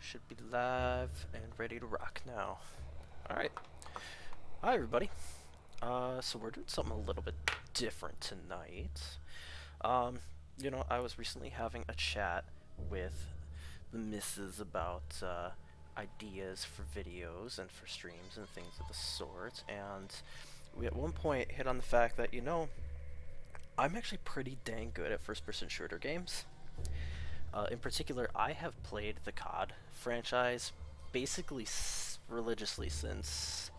Should be live and ready to rock now. Alright. Hi, everybody. So we're doing something a little bit different tonight. Um, I was recently having a chat with the missus about ideas for videos and for streams and things of the sort, and we at one point hit on the fact that, I'm actually pretty dang good at first-person shooter games. In particular, I have played the COD franchise basically religiously since,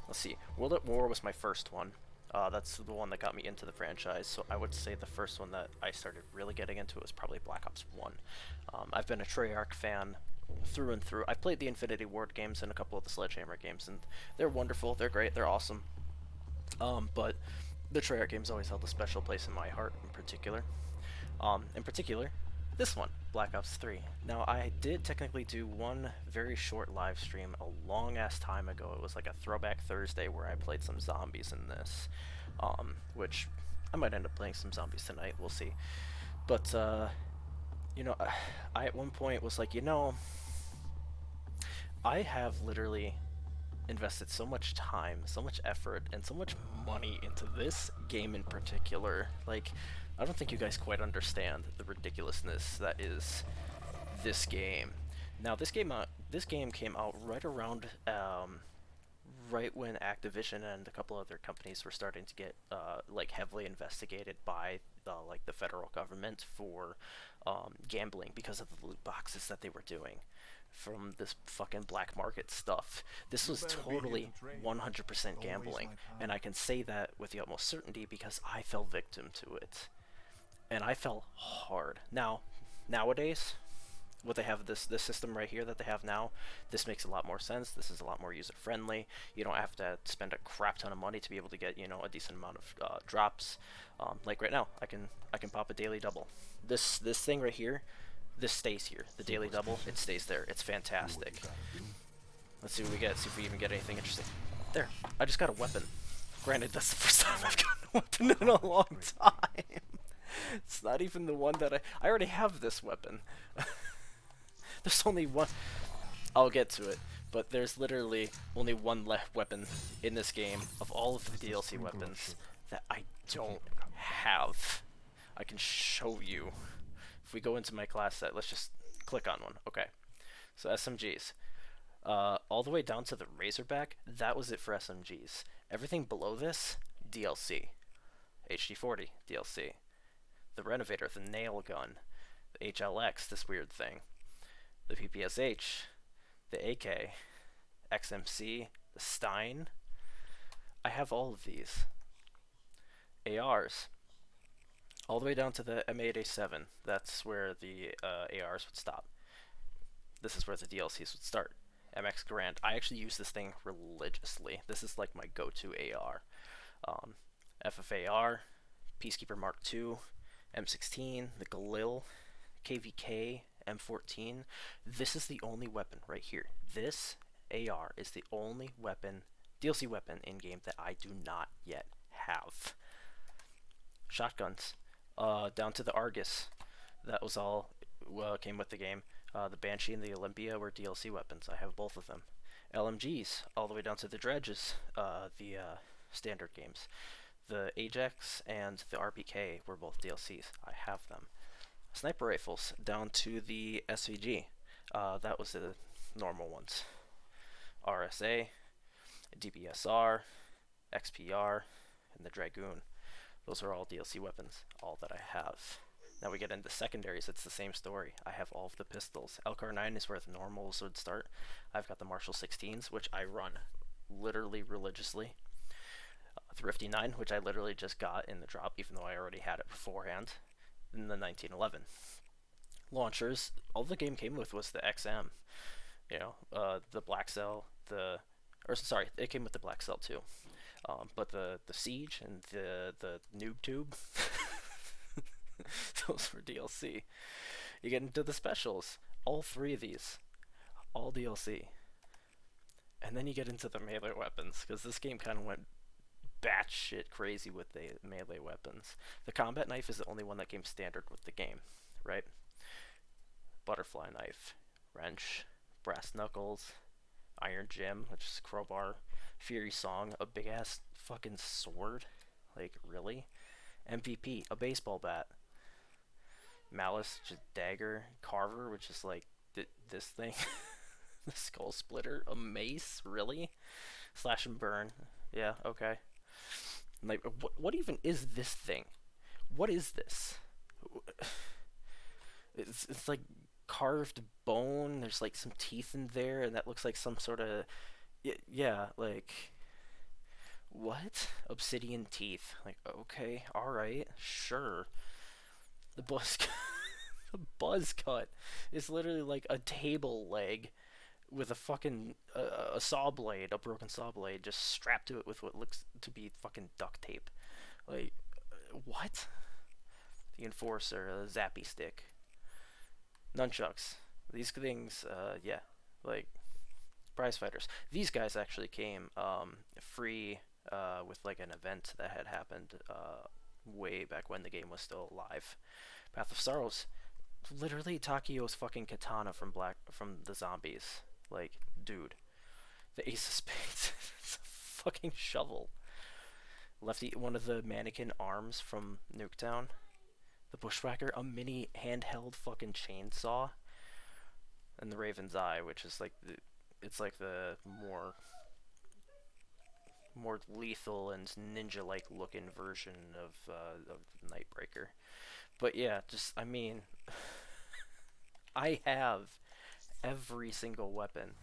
let's see, World at War was my first one. That's the one that got me into the franchise, so I would say the first one that I started really getting into was probably Black Ops 1. I've been a Treyarch fan through and through. I've played the Infinity Ward games and a couple of the Sledgehammer games, and they're wonderful, they're great, they're awesome. But the Treyarch games always held a special place in my heart in particular, this one, Black Ops 3. Now, I did technically do one very short live stream a long-ass time ago. It was like a Throwback Thursday where I played some zombies in this, which I might end up playing some zombies tonight, we'll see. But, I at one point was like, I have literally invested so much time, so much effort, and so much money into this game in particular. Like, I don't think you guys quite understand the ridiculousness that is this game. Now, this game came out right around, right when Activision and a couple other companies were starting to get, like, heavily investigated by, like, the federal government for, gambling because of the loot boxes that they were doing from this fucking black market stuff. This was totally 100% gambling, and I can say that with the utmost certainty because I fell victim to it. And I fell hard. Now, nowadays, what they have, this system right here that they have now, this makes a lot more sense. This is a lot more user-friendly. You don't have to spend a crap ton of money to be able to get, a decent amount of drops. Like right now, I can pop a daily double. This thing right here, this stays here. The daily double, it stays there. It's fantastic. Let's see what we get. See if we even get anything interesting. There, I just got a weapon. Granted, that's the first time I've gotten a weapon in a long time. It's not even the one that I already have this weapon. There's only one. I'll get to it, but there's literally only one weapon in this game of all of the DLC weapons that I don't have. I can show you. If we go into my class set, let's just click on one. Okay, so SMGs. All the way down to the Razorback, that was it for SMGs. Everything below this, DLC. HD40, DLC. The Renovator, the Nail Gun. The HLX, this weird thing. The PPSH. The AK. XMC. The Stein. I have all of these. ARs. All the way down to the M8A7. That's where the ARs would stop. This is where the DLCs would start. MX Garand. I actually use this thing religiously. This is like my go-to AR. FFAR, Peacekeeper Mark II, M16, the Galil, KVK, M14. This is the only weapon right here. This AR is the only weapon, DLC weapon in-game that I do not yet have. Shotguns. Down to the Argus. That was all came with the game. The Banshee and the Olympia were DLC weapons. I have both of them. LMGs, all the way down to the Dredges, the standard games. The Ajax and the RPK were both DLCs. I have them. Sniper rifles, down to the SVG. That was the normal ones. RSA, DBSR, XPR, and the Dragoon. Those are all DLC weapons, all that I have. Now we get into secondaries, it's the same story. I have all of the pistols. LCAR 9 is where the normals would start. I've got the Marshall 16s, which I run literally religiously. Thrifty 9, which I literally just got in the drop, even though I already had it beforehand, in the 1911. Launchers, all the game came with was the XM. The Black Cell, it came with the Black Cell too. But the Siege and the Noob Tube, those were DLC. You get into the specials, all three of these, all DLC. And then you get into the melee weapons, because this game kind of went batshit crazy with the melee weapons. The combat knife is the only one that came standard with the game, right? Butterfly knife, wrench, Brass Knuckles, Iron Jim, which is crowbar, Fury Song, a big ass fucking sword. Like, really? MVP, a baseball bat. Malice, just dagger. Carver, which is like this thing. The skull splitter, a mace, really? Slash and burn. Yeah, okay. Like, what even is this thing? What is this? It's like carved bone. There's like some teeth in there, and that looks like some sort of yeah, like what? Obsidian teeth. Like, okay, all right, sure. The buzz the buzz cut is literally like a table leg with a fucking a saw blade, a broken saw blade, just strapped to it with what looks to be fucking duct tape. Like, what? The Enforcer, a zappy stick, nunchucks. These things, yeah, like prize fighters. These guys actually came free with like an event that had happened way back when the game was still alive. Path of Sorrows, literally Takio's fucking katana from the zombies. Like, dude, the Ace of Spades, it's a fucking shovel. Lefty, one of the mannequin arms from Nuketown. The Bushwhacker, a mini handheld fucking chainsaw. And the Raven's Eye, which is like it's like the more lethal and ninja-like looking version of Nightbreaker. But yeah, just, I mean, I have every single weapon.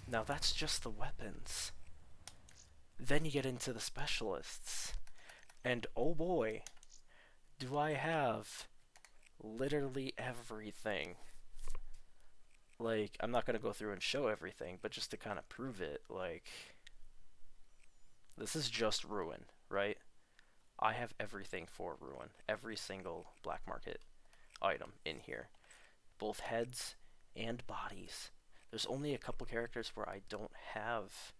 Now that's just the weapons. Then you get into the specialists. And oh boy, do I have literally everything. Like, I'm not going to go through and show everything, but just to kind of prove it, like, this is just Ruin, right? I have everything for Ruin. Every single black market item in here. Both heads and bodies. There's only a couple characters where I don't have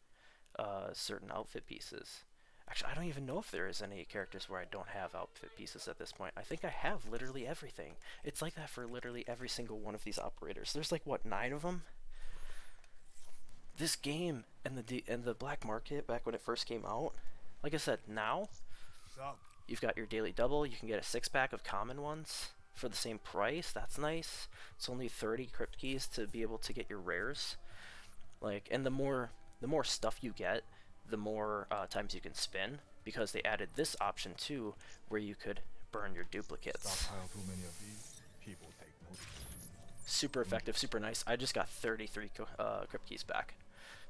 certain outfit pieces. Actually, I don't even know if there is any characters where I don't have outfit pieces at this point. I think I have literally everything. It's like that for literally every single one of these operators. There's like, what, 9 of them? This game and the black market back when it first came out, like I said, now you've got your daily double. You can get a 6-pack of common ones for the same price. That's nice. It's only 30 crypt keys to be able to get your rares. Like, and the more stuff you get, the more times you can spin, because they added this option too, where you could burn your duplicates. Super effective, super nice. I just got 33 crypt keys back,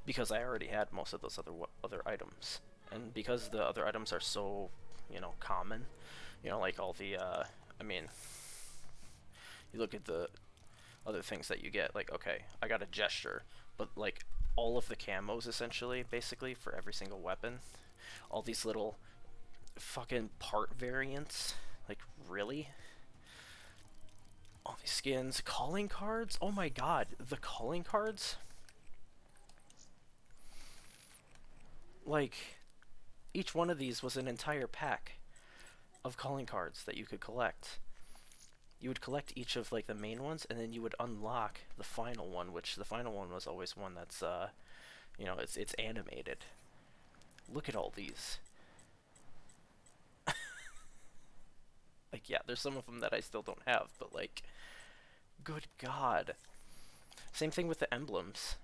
because I already had most of those other items, and because the other items are so, you know, common, you know, like all the, I mean, you look at the other things that you get, like, okay, I got a gesture, but like all of the camos essentially, basically, for every single weapon, all these little fucking part variants, like, really? All these skins, calling cards, oh my god, the calling cards, like, each one of these was an entire pack of calling cards that you could collect. You would collect each of, like, the main ones, and then you would unlock the final one, which the final one was always one that's, you know, it's animated. Look at all these. Like, yeah, there's some of them that I still don't have, but, like, good god. Same thing with the emblems.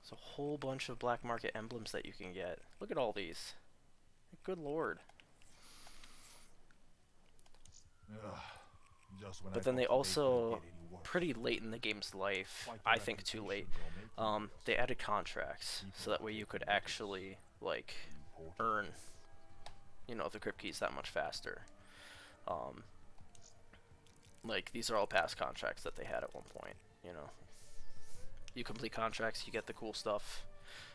There's a whole bunch of black market emblems that you can get. Look at all these. Good lord. But then they also, pretty late in the game's life, I think too late, they added contracts, so that way you could actually, like, earn, you know, the crypt keys that much faster. Like, these are all past contracts that they had at one point, you know. You complete contracts, you get the cool stuff.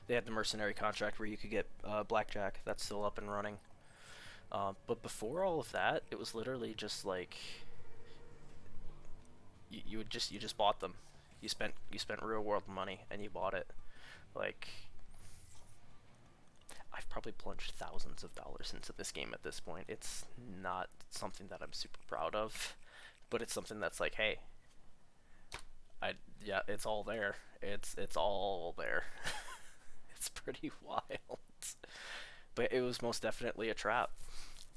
They had the mercenary contract where you could get blackjack, that's still up and running. But before all of that, it was literally just like, you just bought them. You spent real world money and you bought it. Like, I've probably plunged thousands of dollars into this game at this point. It's not something that I'm super proud of, but it's something that's like, hey, I yeah, it's all there. It's all there. It's pretty wild. But it was most definitely a trap.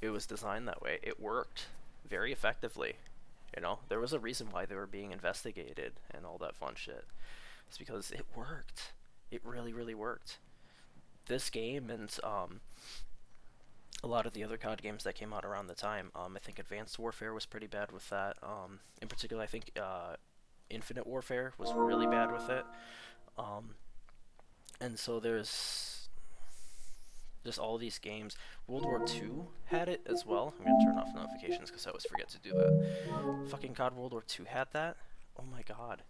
It was designed that way. It worked very effectively. You know, there was a reason why they were being investigated and all that fun shit. It's because it worked. It really, really worked. This game and a lot of the other COD games that came out around the time. I think Advanced Warfare was pretty bad with that. In particular, I think Infinite Warfare was really bad with it. Um, and so there's just all these games. World War II had it as well. I'm gonna turn off notifications because I always forget to do that. Fucking COD World War II had that. Oh my god.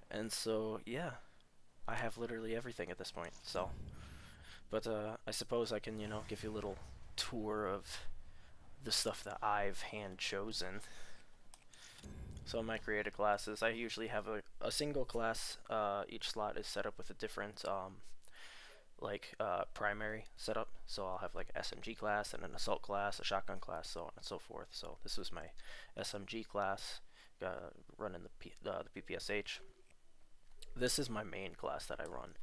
And so yeah, I have literally everything at this point. So, but I suppose I can give you a little tour of the stuff that I've hand chosen. So in my created classes, I usually have a single class. Each slot is set up with a different primary setup. So I'll have like an SMG class and an assault class, a shotgun class, so on and so forth. So this was my SMG class, running the PPSH. This is my main class that I run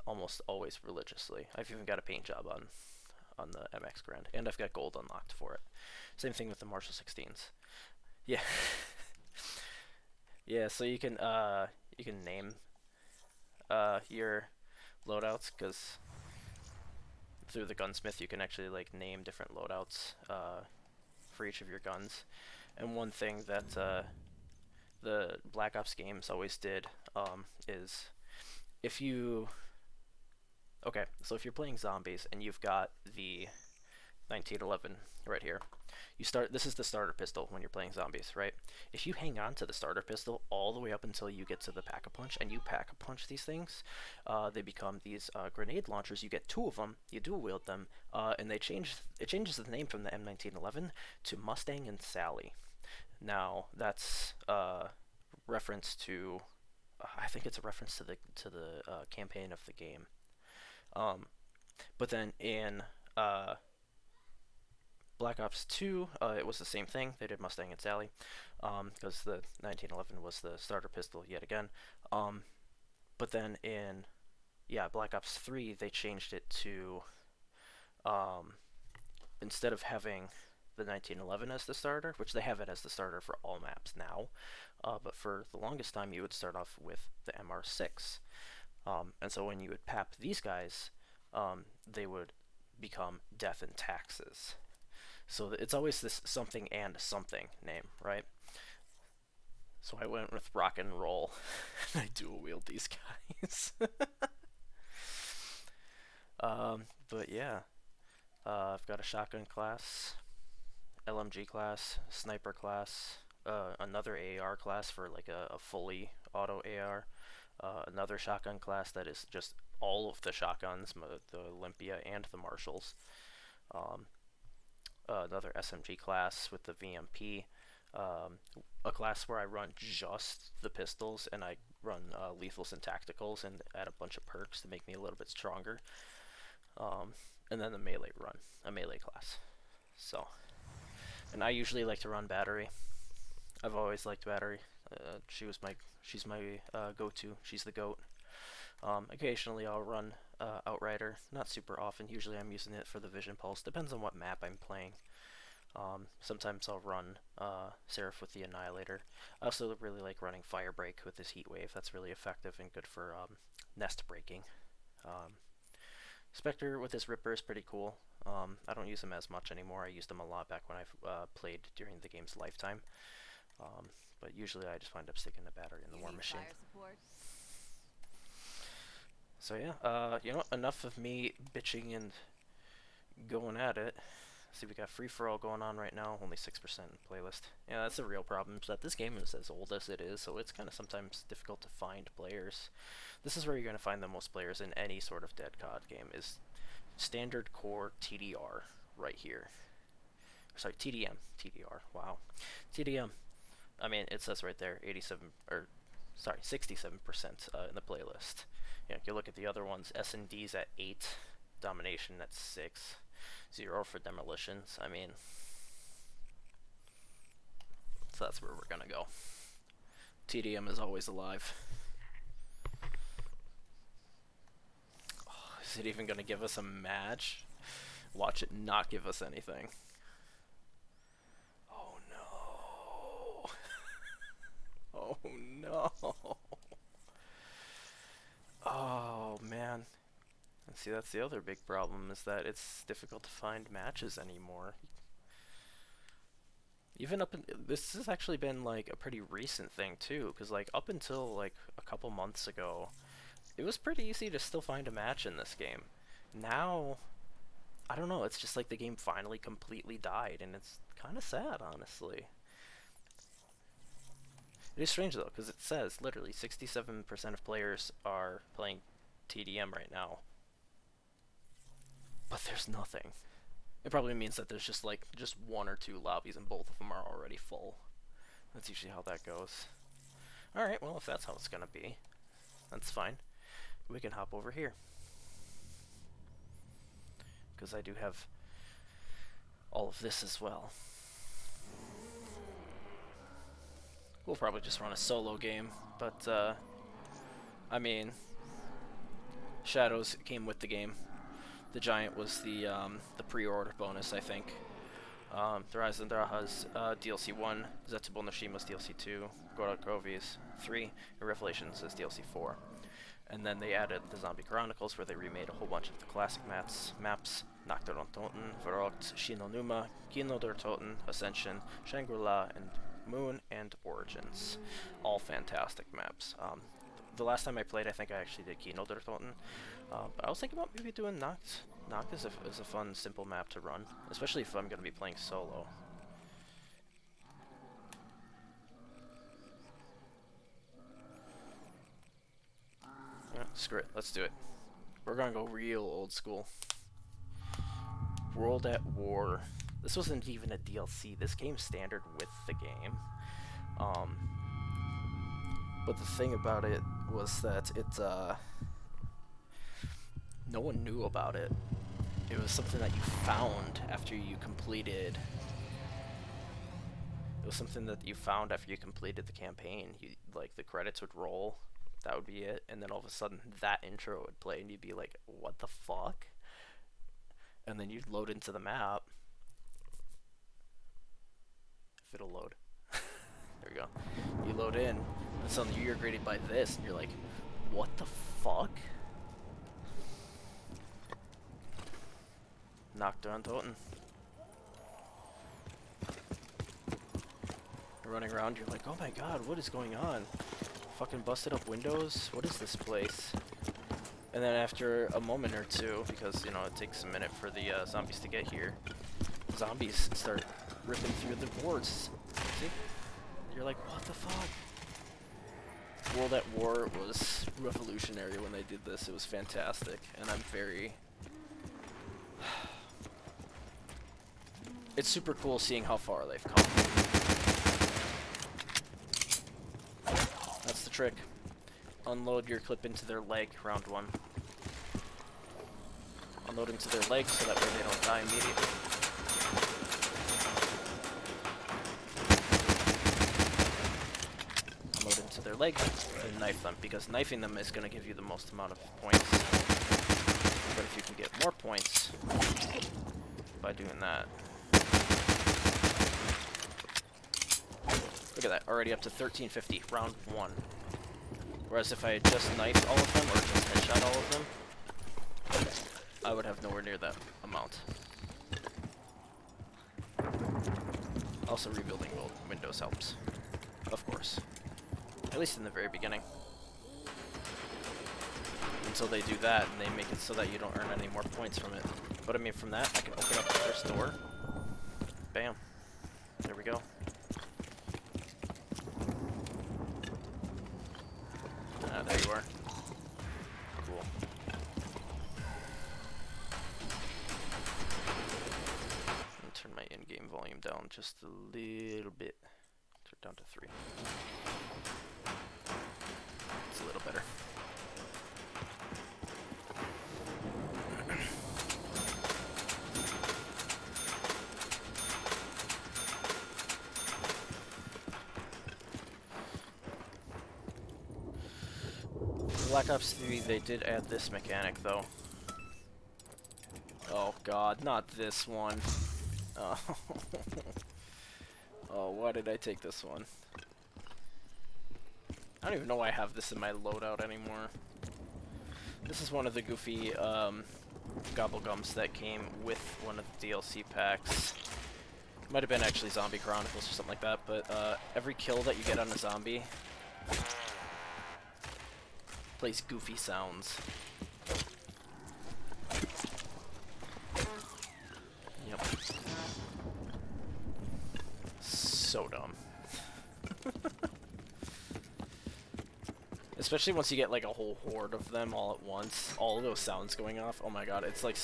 almost always religiously. I've even got a paint job on the MX Grand, and I've got gold unlocked for it. Same thing with the Marshall 16s. Yeah, yeah. So you can name your loadouts, because through the gunsmith you can actually like name different loadouts for each of your guns. And one thing that the Black Ops games always did is if you okay, so if you're playing zombies and you've got the 1911 right here, this is the starter pistol when you're playing zombies, right? If you hang on to the starter pistol all the way up until you get to the pack-a-punch, and you pack-a-punch these things, they become these grenade launchers. You get two of them, you dual wield them, and it changes the name from the M1911 to Mustang and Sally. Now that's reference to, I think it's a reference to the campaign of the game. But then in Black Ops 2, it was the same thing. They did Mustang and Sally, because the 1911 was the starter pistol yet again. But then in Black Ops 3, they changed it to, instead of having the 1911 as the starter, which they have it as the starter for all maps now, but for the longest time you would start off with the MR6. And so when you would pap these guys, they would become Death and Taxes. So it's always this something and something name, right? So I went with Rock and Roll, and I dual wield these guys. But yeah, I've got a shotgun class, LMG class, sniper class, another AR class for like a fully auto AR, another shotgun class that is just all of the shotguns, the Olympia and the Marshalls. Another SMG class with the VMP, a class where I run just the pistols, and I run lethals and tacticals and add a bunch of perks to make me a little bit stronger, and then the melee run, a melee class. So, and I usually like to run battery. I've always liked battery. She's my go-to. She's the goat. Occasionally I'll run Outrider, not super often. Usually I'm using it for the Vision Pulse. Depends on what map I'm playing. Sometimes I'll run Seraph with the Annihilator. I also really like running Firebreak with this Heat Wave. That's really effective and good for nest breaking. Spectre with his Ripper is pretty cool. I don't use them as much anymore. I used them a lot back when I played during the game's lifetime. But usually I just wind up sticking the battery in the War Machine. So yeah, enough of me bitching and going at it. See, we got free-for-all going on right now, only 6% in playlist. Yeah, that's a real problem, is that this game is as old as it is, so it's kind of sometimes difficult to find players. This is where you're going to find the most players in any sort of Dead COD game, is standard core TDR right here. Sorry, TDM. TDR, wow. TDM. I mean, it says right there, 67% in the playlist. You look at the other ones, S&D's at 8, Domination at 6, 0 for Demolitions. I mean, so that's where we're gonna go. TDM is always alive. Oh, is it even gonna give us a match? Watch it not give us anything. Oh no. Oh no. Oh man. And see, that's the other big problem, is that it's difficult to find matches anymore. Even up in, this has actually been like a pretty recent thing too, because like up until like a couple months ago, it was pretty easy to still find a match in this game. Now, I don't know, it's just like the game finally completely died, and it's kind of sad, honestly. It is strange though, because it says literally 67% of players are playing TDM right now, but there's nothing. It probably means that there's just like one or two lobbies and both of them are already full. That's usually how that goes. Alright, well if that's how it's gonna be, that's fine. We can hop over here, because I do have all of this as well. We'll probably just run a solo game, but I mean, Shadows came with the game. The Giant was the pre-order bonus, I think. The Rise of Draha's DLC 1, Zetsubo no Shima's DLC 2, Gora Grovi's 3, and Revelations is DLC 4. And then they added the Zombie Chronicles, where they remade a whole bunch of the classic maps, Nocturne Toten, Verrückt, Shinonuma, Kino der Toten, Ascension, Shangri-La, and Moon, and Origins. All fantastic maps. The last time I played, I think I actually did Kino der Toten. But I was thinking about maybe doing Noct. Noct is a fun, simple map to run, especially if I'm going to be playing solo. Yeah, screw it, let's do it. We're going to go real old school. World at War. This wasn't even a DLC. This came standard with the game. But the thing about it was that it, no one knew about it. It was something that you found after you completed. It was something that you found after you completed the campaign. Like the credits would roll, that would be it, and then all of a sudden that intro would play, and you'd be like, "What the fuck?" And then you'd load into the map. If it'll load. There we go. You load in, and suddenly you're greeted by this, and you're like, "What the fuck?" Nocturne Toten. You're running around, you're like, oh my god, what is going on? Fucking busted up windows? What is this place? And then after a moment or two, because, you know, it takes a minute for the zombies to get here, zombies start ripping through the boards. See? You're like, what the fuck? World at War was revolutionary when they did this. It was fantastic, and I'm very... It's super cool seeing how far they've come. That's the trick. Unload your clip into their leg, round one. Unload into their leg so that way they don't die immediately. Unload into their leg and knife them, because knifing them is going to give you the most amount of points. But if you can get more points by doing that. Look at that, already up to 1350, round one. Whereas if I had just knifed all of them, or just headshot all of them, I would have nowhere near that amount. Also, rebuilding windows helps, of course. At least in the very beginning. Until they do that, and they make it so that you don't earn any more points from it. But I mean, from that, I can open up the first door. Bam. There we go. Ah, there you are. Cool. I'm gonna turn my in-game volume down just a little bit. Turn it down to 3. It's a little better. Black Ops 3, they did add this mechanic, though. Oh god, not this one. Oh, oh, why did I take this one? I don't even know why I have this in my loadout anymore. This is one of the goofy gobblegums that came with one of the DLC packs. Might have been actually Zombie Chronicles or something like that, but every kill that you get on a zombie plays goofy sounds. Yep. So dumb. Especially once you get like a whole horde of them all at once, all of those sounds going off. Oh my god, it's like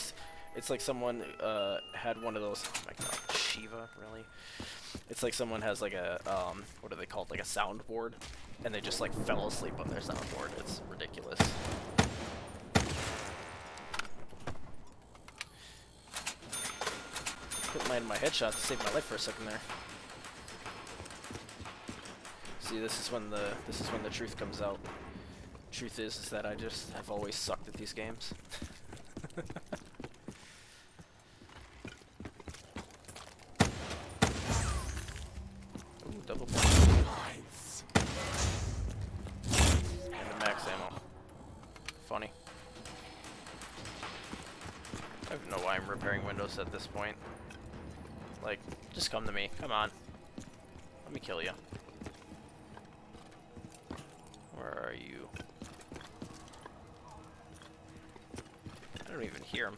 someone had one of those. Oh my god, Shiva, really? It's like someone has like a what are they called? Like a soundboard, and they just like fell asleep on their soundboard. It's ridiculous. Couldn't land my headshot to save my life for a second there. See, this is when the truth comes out. Truth is that I just have always sucked at these games. Ooh, double points. And the max ammo. Funny. I don't know why I'm repairing windows at this point. Like, just come to me. Come on. Let me kill you. Where are you? I don't even hear him.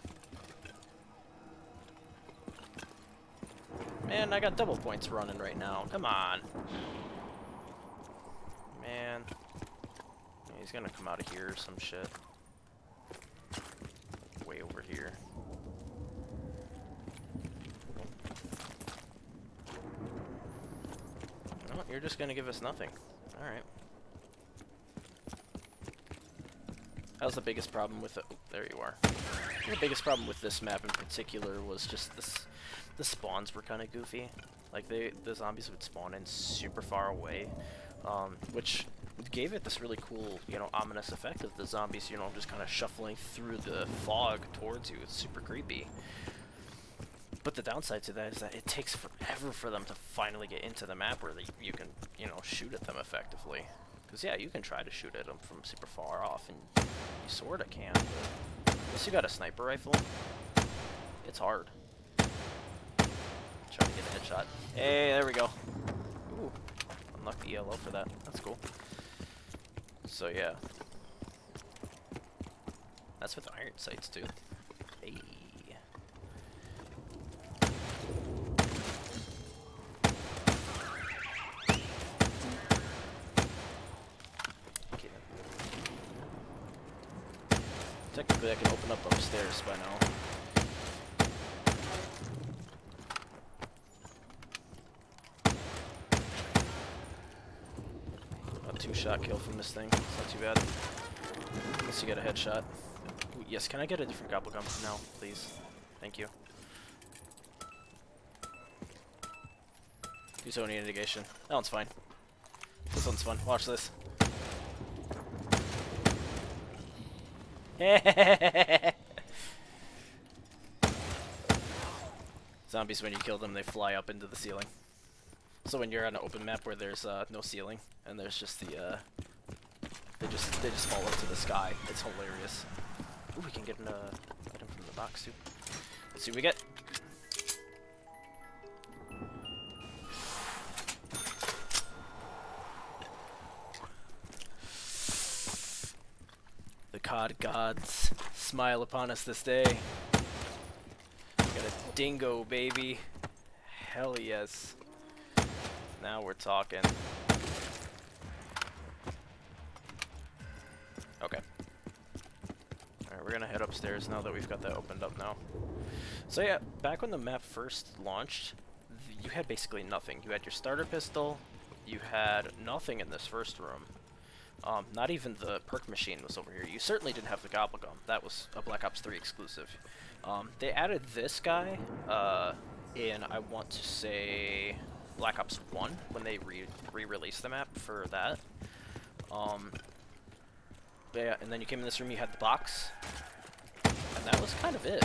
Man, I got double points running right now. Come on. Man. Yeah, he's gonna come out of here or some shit. Way over here. Oh, you're just gonna give us nothing. Alright. That was the biggest problem with it. Oh, there you are. The biggest problem with this map in particular was just this. The spawns were kind of goofy. Like the zombies would spawn in super far away, which gave it this really cool, you know, ominous effect of the zombies, you know, just kind of shuffling through the fog towards you. It's super creepy. But the downside to that is that it takes forever for them to finally get into the map where you can, you know, shoot at them effectively. Because, yeah, you can try to shoot at them from super far off, and you sort of can, but unless you got a sniper rifle, it's hard. Try to get a headshot. Hey, there we go. Ooh, unlocked the ELO for that. That's cool. So, yeah. That's with iron sights, too. Hey. Technically, I can open up upstairs by now. A two-shot kill from this thing. It's not too bad. Unless you get a headshot. Ooh, yes, can I get a different gobblegum now, please? Thank you. Use only negation. That one's fine. This one's fun. Watch this. Zombies, when you kill them, they fly up into the ceiling. So when you're on an open map where there's no ceiling and there's just the they just fall into the sky. It's hilarious. Ooh, we can get an item from the box too. Let's see what we get. The COD gods smile upon us this day. Got a dingo, baby. Hell yes. Now we're talking. Okay. Alright, we're gonna head upstairs now that we've got that opened up now. So yeah, back when the map first launched, you had basically nothing. You had your starter pistol, you had nothing in this first room. Not even the perk machine was over here. You certainly didn't have the gobblegum. That was a Black Ops 3 exclusive. They added this guy in, I want to say, Black Ops 1 when they re-released the map for that. Yeah, and then you came in this room, you had the box. And that was kind of it.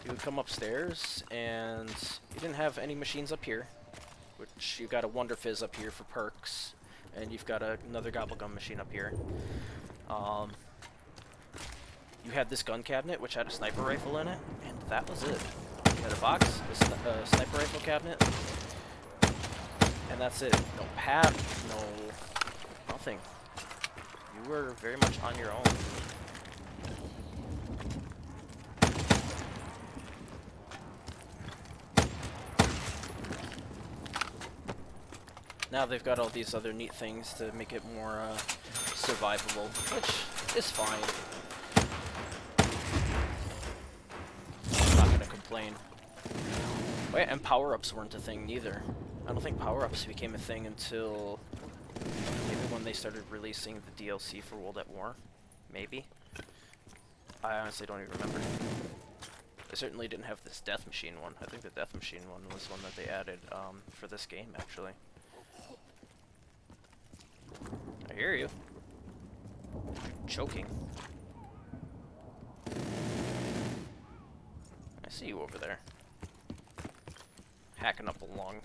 You would come upstairs, and you didn't have any machines up here. Which, you got a Wonder Fizz up here for perks. And you've got another Gobblegum machine up here. You had this gun cabinet, which had a sniper rifle in it, and that was it. You had a box, a sniper rifle cabinet, and that's it. No pad, no nothing. You were very much on your own. Now they've got all these other neat things to make it more survivable, which is fine. I'm not gonna complain. Oh yeah, and power-ups weren't a thing neither. I don't think power-ups became a thing until maybe when they started releasing the DLC for World at War. Maybe. I honestly don't even remember. I certainly didn't have this Death Machine one. I think the Death Machine one was one that they added for this game, actually. I hear you. Choking. I see you over there. Hacking up along.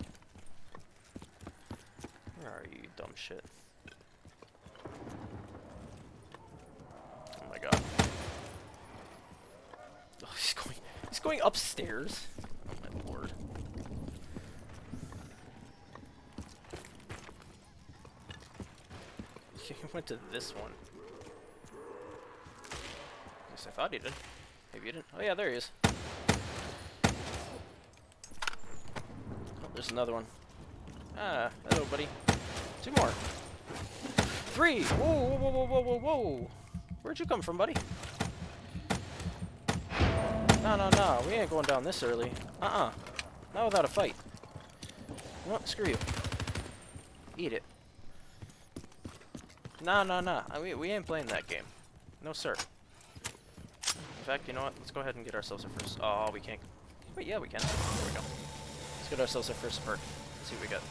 Where are you, dumb shit? Oh my god. Oh, he's going upstairs. Oh my lord. He went to this one. At least I thought he did. Maybe you didn't. Oh yeah, there he is. Oh, there's another one. Ah, hello, buddy. 2 more. 3! Whoa, whoa, whoa, whoa, whoa, whoa, whoa! Where'd you come from, buddy? No, we ain't going down this early. Not without a fight. You know what? Screw you. Eat it. No. We ain't playing that game. No, sir. In fact, you know what? Let's go ahead and get ourselves a first... Oh, we can't... Wait, yeah, we can. There we go. Let's get ourselves our first perk. Let's see what we got.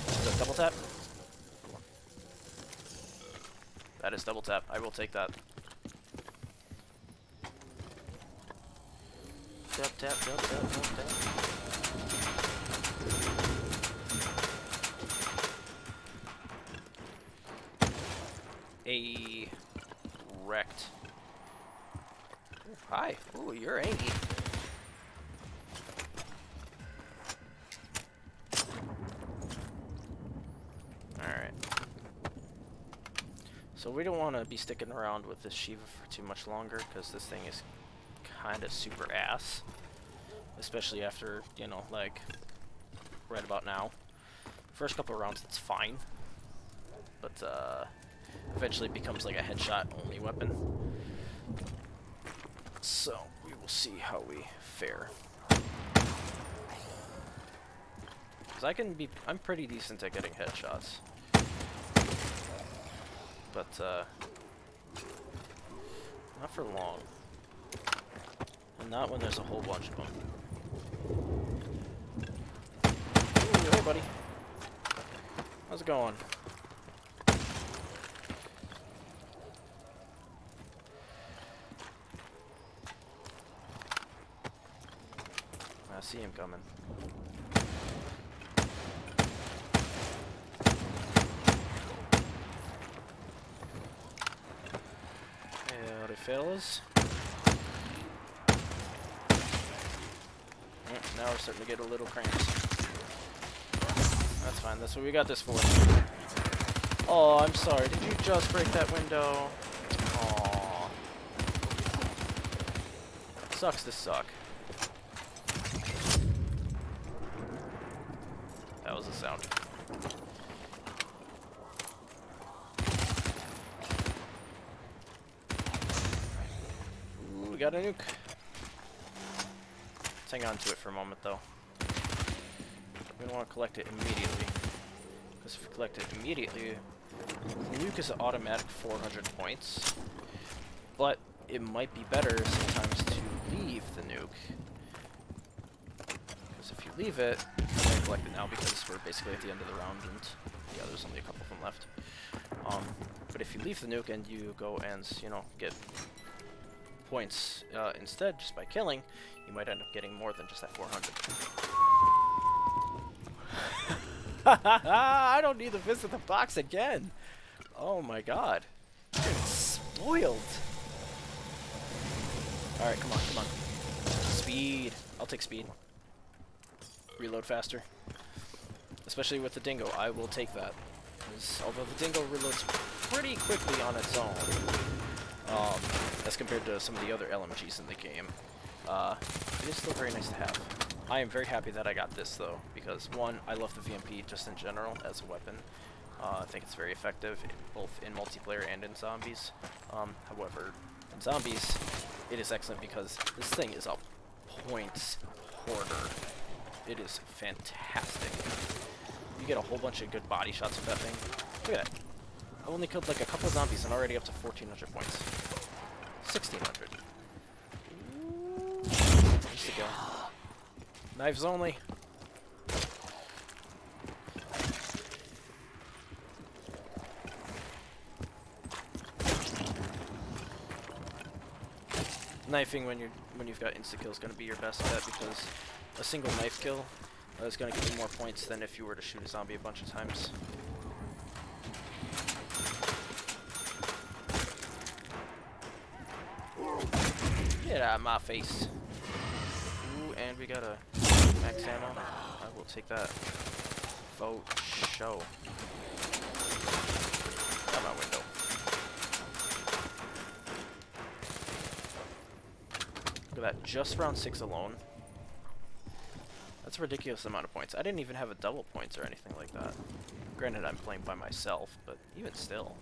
Is that double tap? That is double tap. I will take that. Tap, tap, tap, tap, tap, tap. A wrecked. Ooh, hi. Ooh, you're angry. Alright. So we don't want to be sticking around with this Shiva for too much longer, because this thing is kind of super ass. Especially after, you know, like, right about now. First couple of rounds, it's fine. But, eventually it becomes like a headshot only weapon. So, we will see how we fare. Because I'm pretty decent at getting headshots. But, not for long. And not when there's a whole bunch of them. Ooh, hey buddy. How's it going? I see him coming. Howdy, fellas. Now we're starting to get a little cramps. That's fine. That's what we got this for. Oh, I'm sorry. Did you just break that window? Aw. Sucks to suck. That was a sound. Ooh, we got a nuke. Let's hang on to it for a moment, though. We don't want to collect it immediately. Because if we collect it immediately, the nuke is an automatic 400 points. But it might be better sometimes to leave the nuke. Because if you leave it, and then collect it now because we're basically at the end of the round and yeah, there's only a couple of them left. But if you leave the nuke and you go and, you know, get points instead just by killing, you might end up getting more than just that 400. I don't need to visit the box again! Oh my god. You're getting spoiled! Alright, come on, come on. Speed. I'll take speed. Reload faster. Especially with the dingo, I will take that. Although the dingo reloads pretty quickly on its own, as compared to some of the other LMGs in the game, it is still very nice to have. I am very happy that I got this though, because one, I love the VMP just in general as a weapon. I think it's very effective, both in multiplayer and in zombies. However, in zombies, it is excellent because this thing is a points hoarder. It is fantastic. You get a whole bunch of good body shots with that thing. Look at that. I only killed like a couple of zombies and already up to 1,400 points. 1,600. Just to go. Knives only. Knifing when you've got insta kill is going to be your best bet because a single knife kill is going to give you more points than if you were to shoot a zombie a bunch of times. Get out of my face. Ooh, and we got a max ammo. I will take that. Faux show. Out my window. Look at that, just round 6 alone. That's a ridiculous amount of points. I didn't even have a double points or anything like that. Granted, I'm playing by myself, but even still.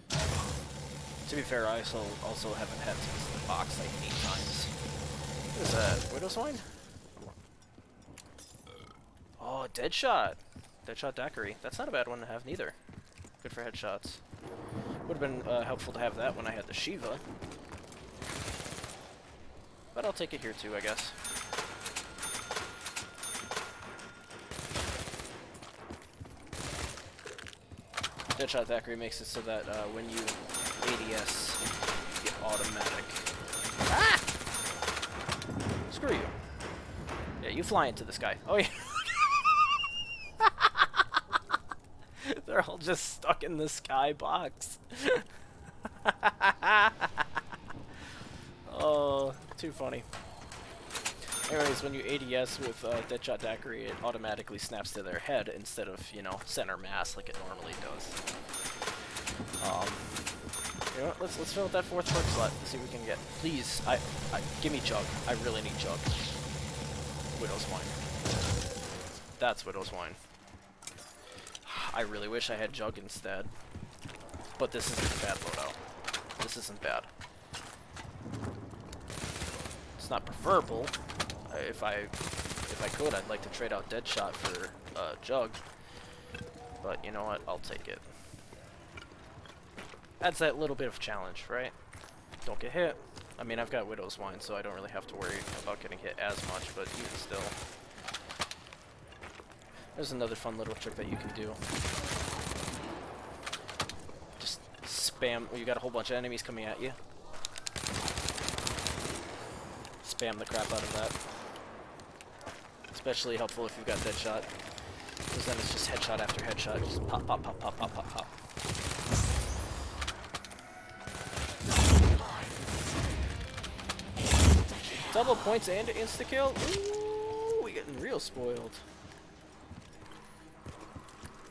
To be fair, I also haven't had to visit the box like 8 times. What is that? Widow's Wine? Oh, Deadshot! Deadshot Daiquiri. That's not a bad one to have, neither. Good for headshots. Would have been helpful to have that when I had the Shiva. But I'll take it here too, I guess. Deadshot Daiquiri makes it so that when you ADS, you get automatic. Ah! Screw you. Yeah, you fly into this guy. Oh yeah. They're all just stuck in the sky box. Oh, too funny. Anyways, when you ADS with Deadshot Daiquiri, it automatically snaps to their head instead of, you know, center mass like it normally does. You know what, let's fill out that 4th perk slot to see what we can get. Please, give me Jug. I really need Jug. Widow's Wine. That's Widow's Wine. I really wish I had Jug instead. But this isn't a bad loadout. This isn't bad. It's not preferable. If I could, I'd like to trade out Deadshot for Jug. But you know what? I'll take it. Adds that little bit of challenge, right? Don't get hit. I mean, I've got Widow's Wine, so I don't really have to worry about getting hit as much, but even still. There's another fun little trick that you can do. Just spam. Well, you got a whole bunch of enemies coming at you. Spam the crap out of that. Especially helpful if you've got Deadshot. Because then it's just headshot after headshot. Just pop, pop, pop, pop, pop, pop, pop. Double points and insta-kill? Ooh, we getting real spoiled.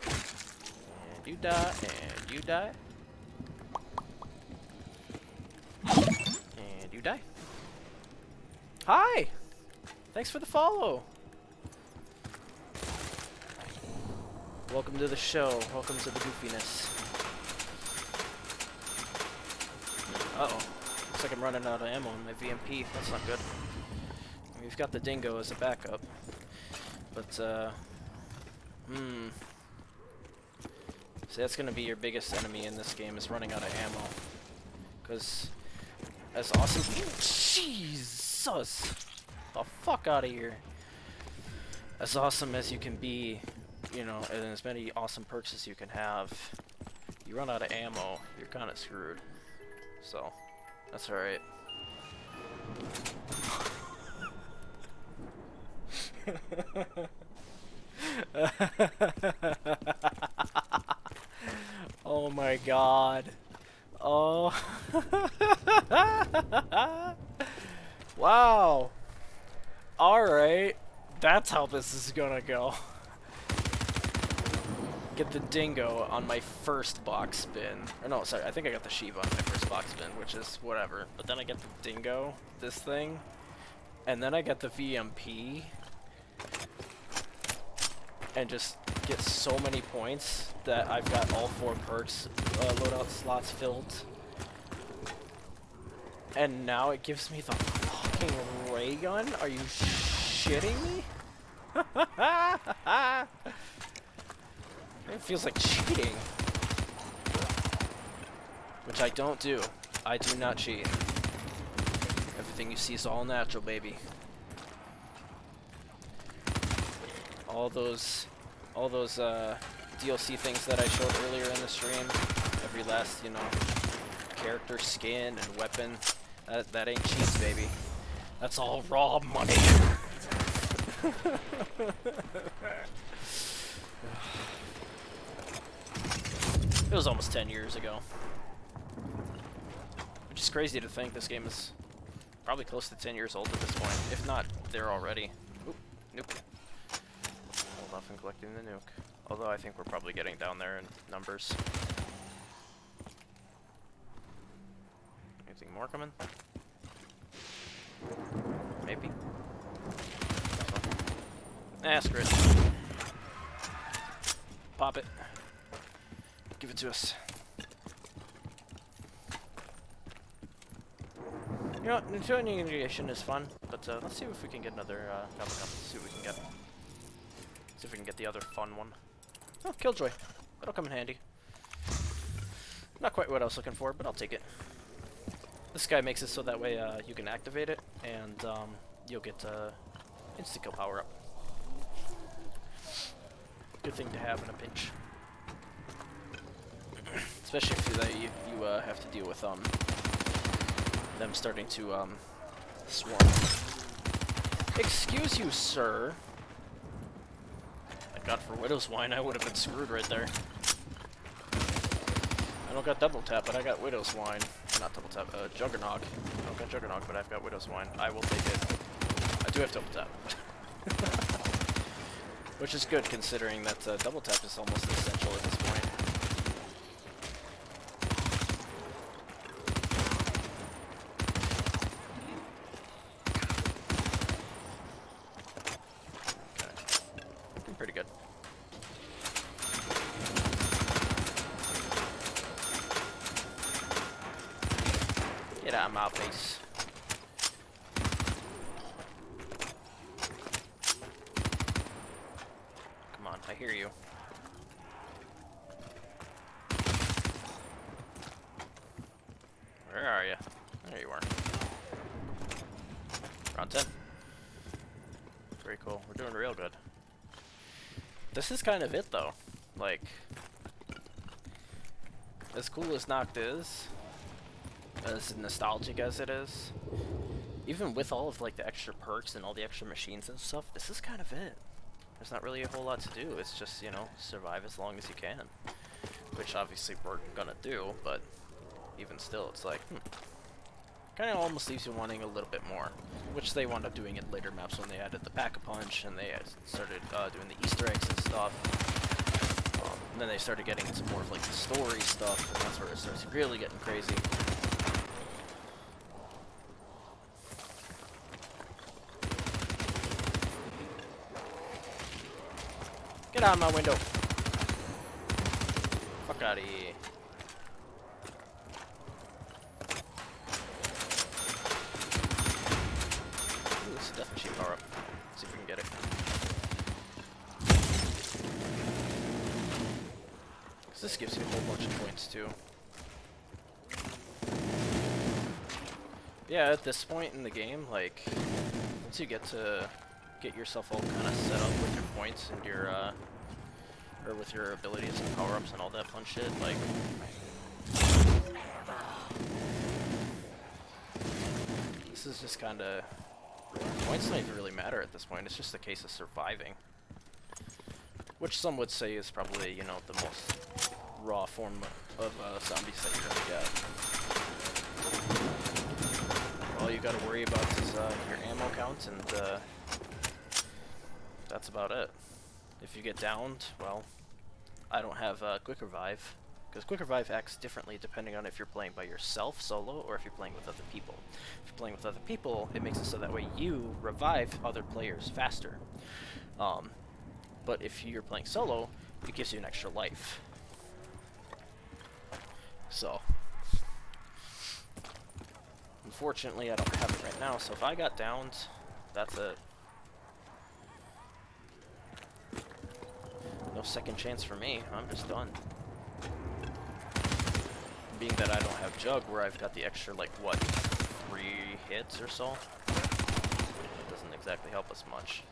And you die, and you die. And you die. Hi! Thanks for the follow! Welcome to the show. Welcome to the goofiness. Uh-oh. Looks like I'm running out of ammo in my VMP. That's not good. We've got the dingo as a backup. But, See, that's gonna be your biggest enemy in this game, is running out of ammo. Because, as awesome... Jesus! The fuck out of here. as awesome as you can be, you know, and as many awesome perks as you can have, you run out of ammo, you're kind of screwed. So, that's alright. Oh my god. Oh. Wow. Alright. That's how this is gonna go. Get the dingo on my first box spin. Or no, sorry, I think I got the Shiva on my first box spin, which is whatever. But then I get the dingo, this thing, and then I get the VMP, and just get so many points that I've got all 4 perks loadout slots filled. And now it gives me the fucking ray gun? Are you shitting me? It feels like cheating. Which I don't do. I do not cheat. Everything you see is all natural, baby. All those DLC things that I showed earlier in the stream, every last, you know, character skin and weapon, that ain't cheats, baby. That's all raw money. It was almost 10 years ago. Which is crazy to think. This game is probably close to 10 years old at this point. If not, there already. Oop, nuke. Hold off on collecting the nuke. Although I think we're probably getting down there in numbers. Anything more coming? Maybe. Screw it. Pop it. Give it to us. You know what? Neutrality integration is fun, but let's see if we can get another goblin gun. See what we can get. See if we can get the other fun one. Oh, Killjoy. That'll come in handy. Not quite what I was looking for, but I'll take it. This guy makes it so that way you can activate it, and you'll get instant kill power up. Good thing to have in a pinch. Especially if you have to deal with them starting to swarm. Excuse you, sir. Thank God for Widow's Wine, I would have been screwed right there. I don't got double tap, but I got Widow's Wine. Not double tap, Juggernog. I don't got Juggernog, but I've got Widow's Wine. I will take it. I do have double tap. Which is good, considering that double tap is almost essential at this point. Okay. Pretty good. Get out of my face. Come on, I hear you. Where are you? There you are. Round 10. Very cool. We're doing real good. This is kind of it, though. Like, as cool as Noct is, as nostalgic as it is, even with all of like the extra perks and all the extra machines and stuff, this is kind of it. There's not really a whole lot to do. It's just, you know, survive as long as you can, which obviously we're gonna do, but even still, it's like, kind of almost leaves you wanting a little bit more, which they wound up doing in later maps when they added the Pack-a-Punch and they started doing the Easter eggs and stuff. And then they started getting into more of like the story stuff, and that's where it starts really getting crazy. Get out of my window. Fuck out of here. Ooh, this is death machine power up. Let's see if we can get it. This gives you a whole bunch of points too. Yeah, at this point in the game, like, once you get to get yourself all kind of set up with your points and your, or with your abilities and power-ups and all that fun shit, like... This is just kind of... Points don't even really matter at this point, it's just a case of surviving. Which some would say is probably, you know, the most raw form of zombies that you're gonna get. All you gotta worry about is your ammo count, and that's about it. If you get downed, well, I don't have Quick Revive, because Quick Revive acts differently depending on if you're playing by yourself, solo, or if you're playing with other people. If you're playing with other people, it makes it so that way you revive other players faster. But if you're playing solo, it gives you an extra life. So, unfortunately, I don't have it right now, so if I got downed, that's it. No second chance for me, I'm just done. Being that I don't have Jug, where I've got the extra, like, what, 3 hits or so? It doesn't exactly help us much.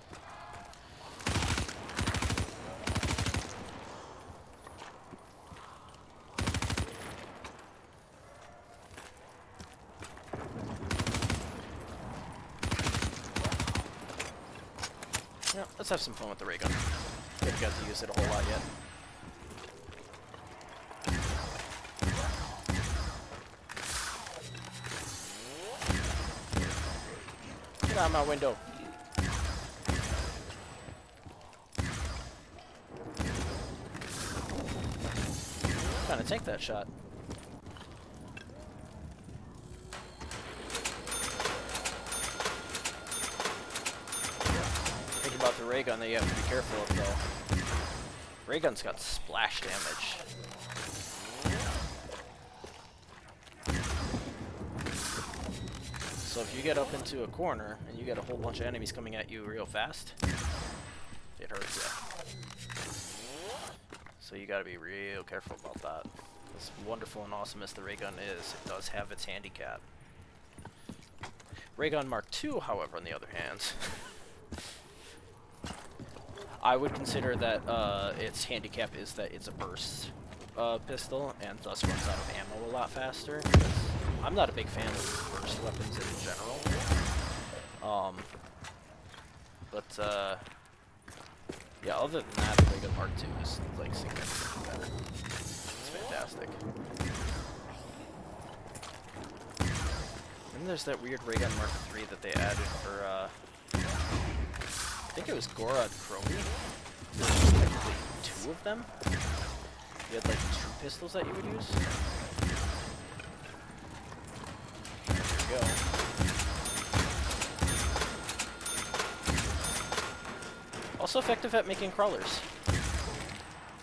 Yeah, let's have some fun with the ray gun. Haven't got to use it a whole lot yet. Get out of my window. Kinda take that shot. About the ray gun that you have to be careful of, though. Ray gun's got splash damage. So if you get up into a corner and you get a whole bunch of enemies coming at you real fast, it hurts you. So you gotta be real careful about that. As wonderful and awesome as the ray gun is, it does have its handicap. Ray gun Mark II, however, on the other hand, I would consider that its handicap is that it's a burst pistol and thus runs out of ammo a lot faster. I'm not a big fan of burst weapons in general. Yeah, other than that, the Ray Gun Mark II is like significantly better. It's fantastic. And there's that weird Ray Gun Mark III that they added for I think it was Gorod Crony. There was technically 2 of them. You had like 2 pistols that you would use. There you go. Also effective at making crawlers.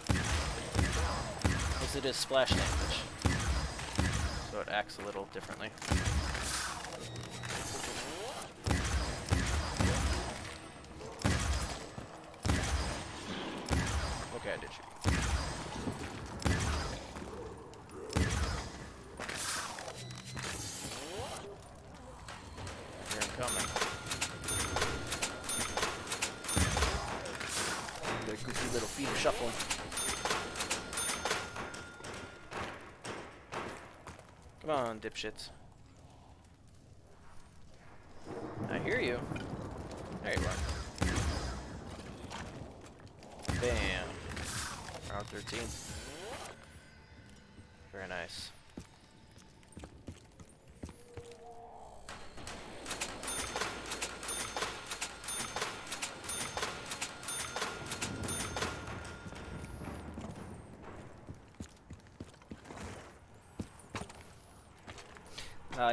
Because it is splash damage. So it acts a little differently. Okay, I did shoot. Here I'm coming. Their goofy little feet are shuffling. Come on, dipshits. I hear you. There you are. Bam. Round 13. Very nice.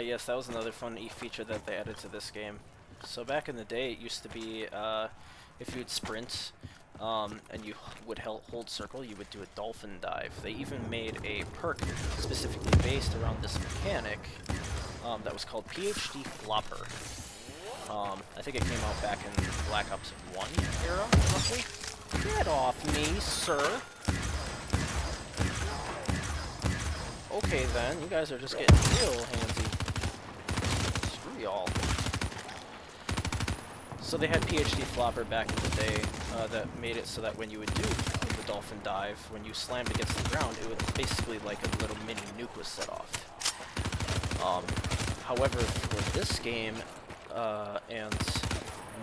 Yes, that was another fun feature that they added to this game. So back in the day, it used to be, if you'd sprint, and you would hold circle, you would do a dolphin dive. They even made a perk specifically based around this mechanic, that was called PhD Flopper. I think it came out back in Black Ops 1 era, roughly. Get off me, sir! Okay then, you guys are just getting real handsy. Screw y'all. So they had PhD Flopper back in the day that made it so that when you would do the dolphin dive, when you slammed against the ground, it was basically like a little mini nuke was set off. However, for this game, and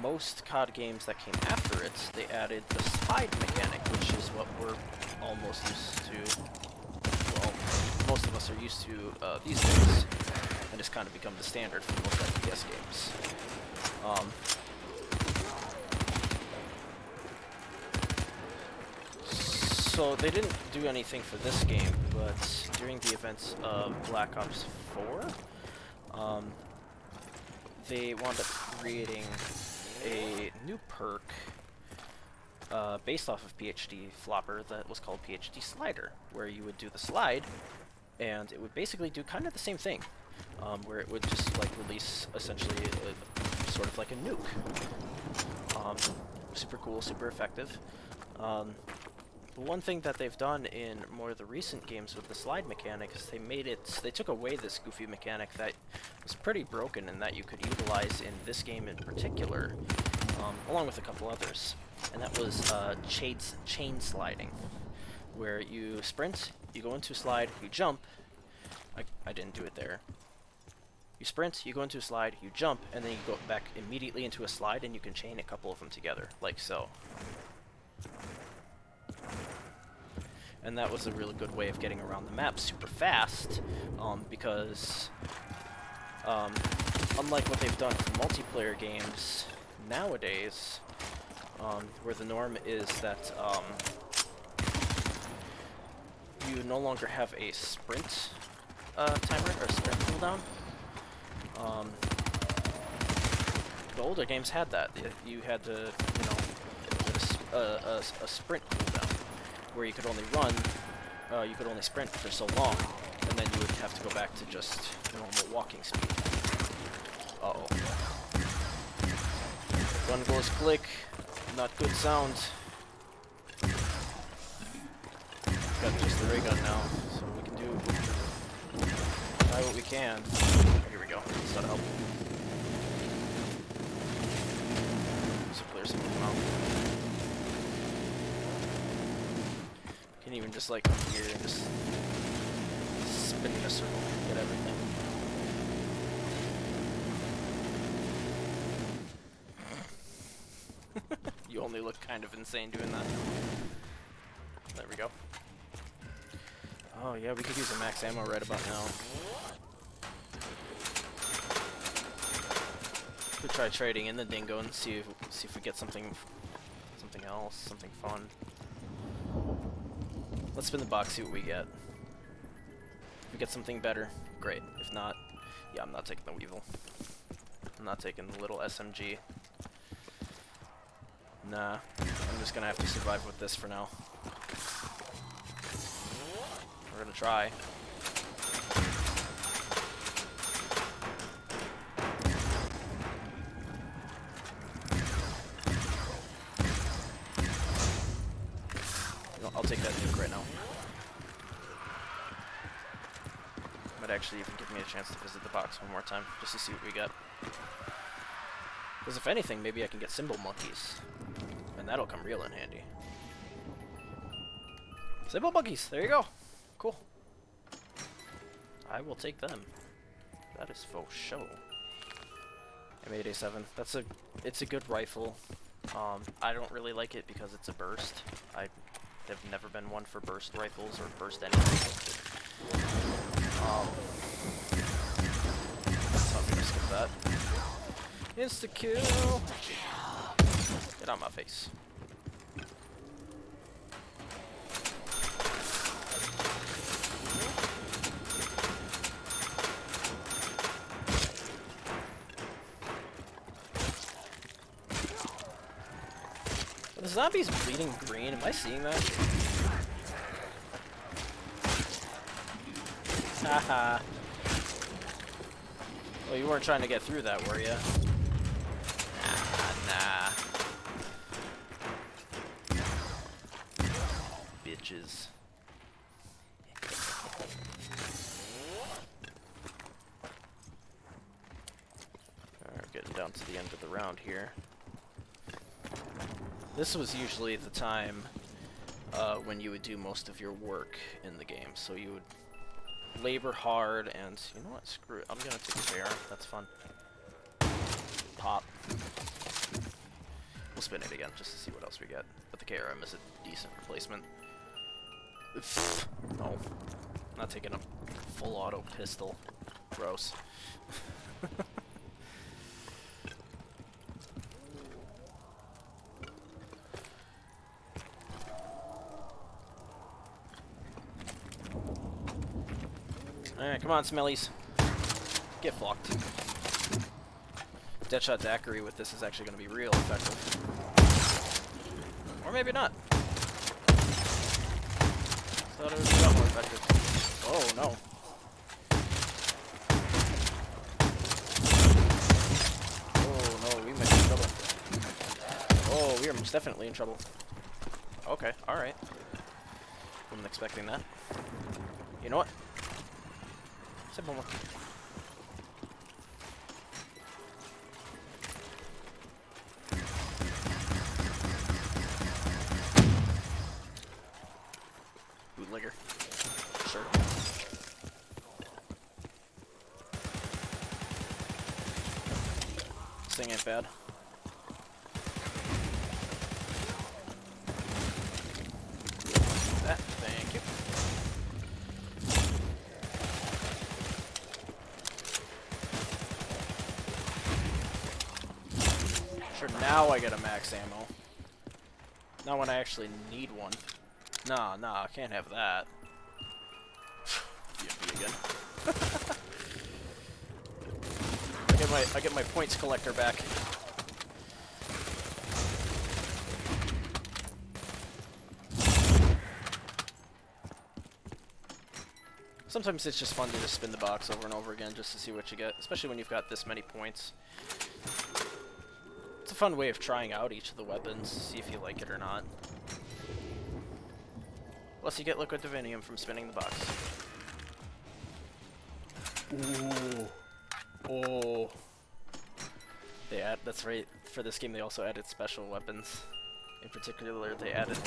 most COD games that came after it, they added the slide mechanic, which is what we're almost used to. Well, most of us are used to these days, and it's kind of become the standard for most FPS games. So they didn't do anything for this game, but during the events of Black Ops 4, they wound up creating a new perk based off of PhD Flopper that was called PhD Slider, where you would do the slide, and it would basically do kind of the same thing, where it would just like release essentially sort of like a nuke. Super cool, super effective. The one thing that they've done in more of the recent games with the slide mechanic is they took away this goofy mechanic that was pretty broken and that you could utilize in this game in particular, along with a couple others. And that was chain sliding, where you sprint, you go into a slide, you jump. I didn't do it there. You sprint, you go into a slide, you jump, and then you go back immediately into a slide, and you can chain a couple of them together, like so. And that was a really good way of getting around the map super fast, because unlike what they've done for multiplayer games nowadays, where the norm is that you no longer have a sprint timer or sprint cooldown. The older games had that. You had to, you know, a sprint cooldown, where you could only run, you could only sprint for so long, and then you would have to go back to just normal walking speed. Uh-oh. Gun goes click, not good sound. Got just the ray gun now, so we can try what we can. Here we go, does that help? So clear some of them out. Can even just like come here and just spin in a circle, get everything. You only look kind of insane doing that. There we go. Oh yeah, we could use a max ammo right about now. Could try trading in the dingo and see if we get something else, something fun. Let's spin the box, see what we get. If we get something better, great. If not, yeah, I'm not taking the Weevil. I'm not taking the little SMG. Nah, I'm just gonna have to survive with this for now. We're gonna try. I'll take that nuke right now. Might actually even give me a chance to visit the box one more time, just to see what we got. Because if anything, maybe I can get symbol monkeys. And that'll come real in handy. Symbol monkeys! There you go! Cool. I will take them. That is faux show. M8A7. It's a good rifle. I don't really like it because it's a burst. I have never been one for burst rifles or burst anything. So I'm gonna skip that. Insta kill! Get on my face. Are the zombies bleeding green? Am I seeing that? Haha. Well, you weren't trying to get through that, were you? Nah. Bitches. Alright, getting down to the end of the round here. This was usually the time when you would do most of your work in the game. So you would labor hard, and you know what? Screw it. I'm gonna take the KR. That's fun. Pop. We'll spin it again just to see what else we get. But the KRM is a decent replacement. No. Not taking a full auto pistol. Gross. Alright, come on, Smellies. Get fucked. Deadshot daiquiri with this is actually going to be real effective. Or maybe not. Thought it would be a lot more effective. Oh, no. Oh, no, we might be in trouble. Oh, we are most definitely in trouble. Okay, alright. Wasn't expecting that. You know what? Simple one. Bootlegger. Sure. This thing ain't bad. That, thank you. Sure, now I get a max ammo. Not when I actually need one. Nah, I can't have that. DMP again. I get my points collector back. Sometimes it's just fun to just spin the box over and over again just to see what you get, especially when you've got this many points. It's a fun way of trying out each of the weapons, see if you like it or not. Plus you get liquid divinium from spinning the box. Ooh. Oh. That's right, for this game they also added special weapons. In particular, they added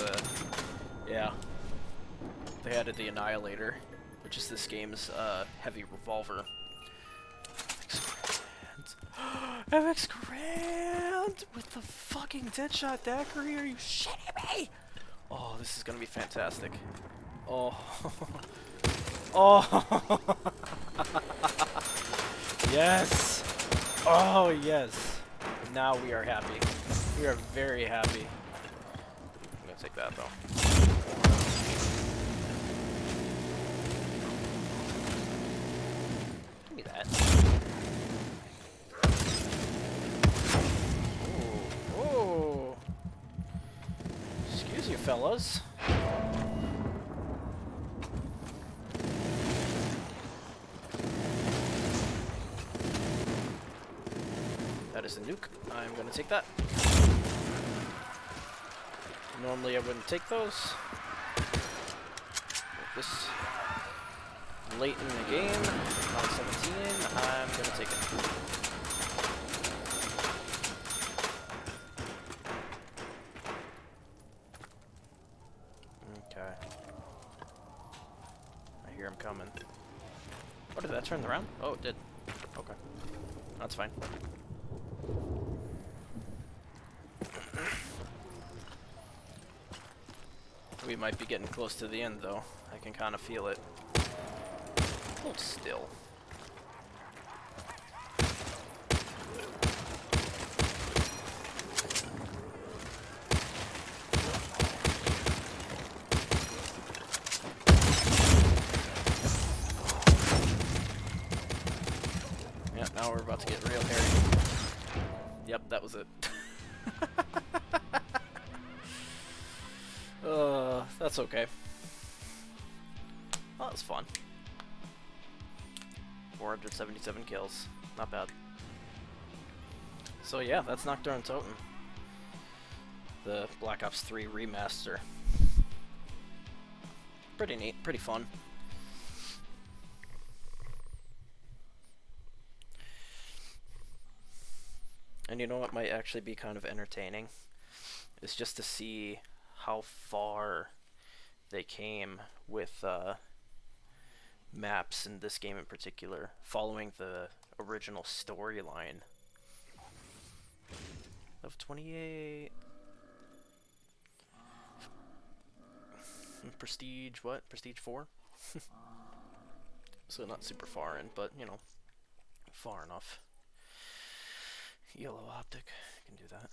they added the Annihilator, which is this game's heavy revolver. FX Grand with the fucking Deadshot daiquiri, are you shitting me? Oh, this is gonna be fantastic. Oh. Oh. Yes. Oh, yes. Now we are happy. We are very happy. I'm gonna take that though. Give me that. Ooh. Oh. Excuse you, fellas. That is a nuke. I'm gonna take that. Normally I wouldn't take those. But this late in the game, round 17, I'm gonna take it. Okay. I hear him coming. Oh, did that turn the round? Oh, it did. Okay. That's fine. We might be getting close to the end, though. I can kind of feel it. Hold still. Yeah, now we're about to get real hairy. Yep, that was it. That's okay. Well, that was fun. 477 kills. Not bad. So yeah, that's Nocturne Totem. The Black Ops 3 remaster. Pretty neat, pretty fun. And you know what might actually be kind of entertaining? is just to see how far they came with maps in this game in particular, following the original storyline. Level 28. Prestige, what? Prestige 4? So not super far in, but, you know, far enough. Yellow optic, can do that.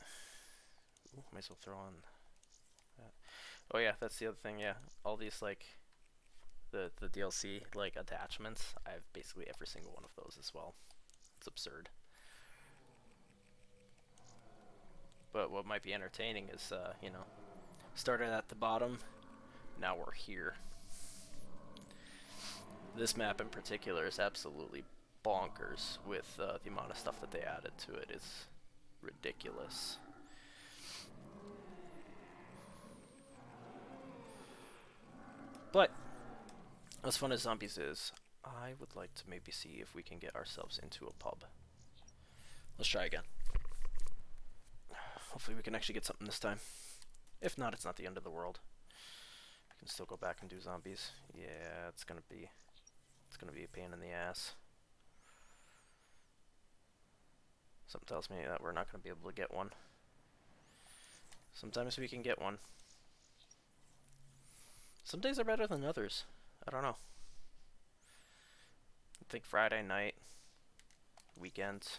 Ooh, might as well throw on that. Oh yeah, that's the other thing, yeah. All these, like, the DLC, like, attachments, I have basically every single one of those as well. It's absurd. But what might be entertaining is, you know, started at the bottom, now we're here. This map in particular is absolutely bonkers with the amount of stuff that they added to it. It's ridiculous. But as fun as Zombies is, I would like to maybe see if we can get ourselves into a pub. Let's try again. Hopefully we can actually get something this time. If not, it's not the end of the world. I can still go back and do Zombies. Yeah, it's gonna be a pain in the ass. Something tells me that we're not gonna be able to get one. Sometimes we can get one. Some days are better than others. I don't know. I think Friday night, weekends,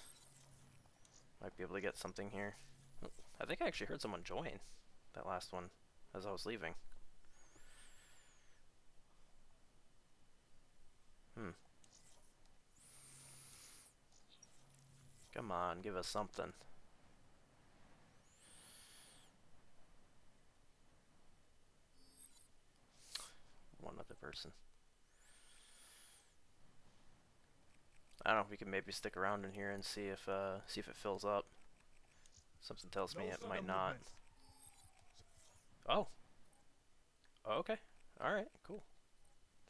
might be able to get something here. I think I actually heard someone join that last one as I was leaving. Come on, give us something. One other person. I don't know if we can maybe stick around in here and see if it fills up. Something tells me it might not. Oh. Oh, okay. Alright, cool.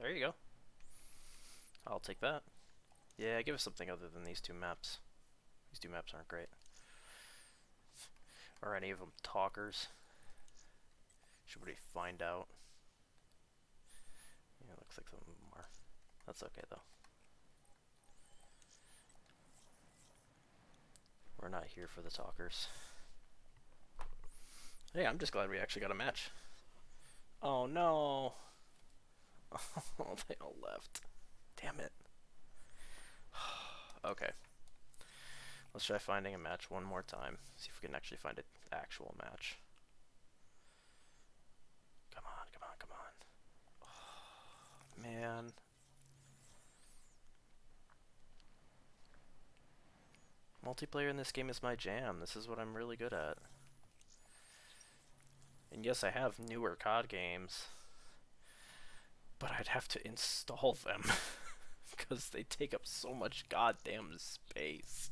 There you go. I'll take that. Yeah, give us something other than these two maps. These two maps aren't great. Or any of them talkers. Should we find out? Yeah, it looks like some of them are. That's okay though. We're not here for the talkers. Hey, I'm just glad we actually got a match. Oh no! Oh, they all left. Damn it. Okay. Let's try finding a match one more time. See if we can actually find an actual match. Come on, come on, come on. Oh, man. Multiplayer in this game is my jam. This is what I'm really good at. And yes, I have newer COD games, but I'd have to install them because they take up so much goddamn space.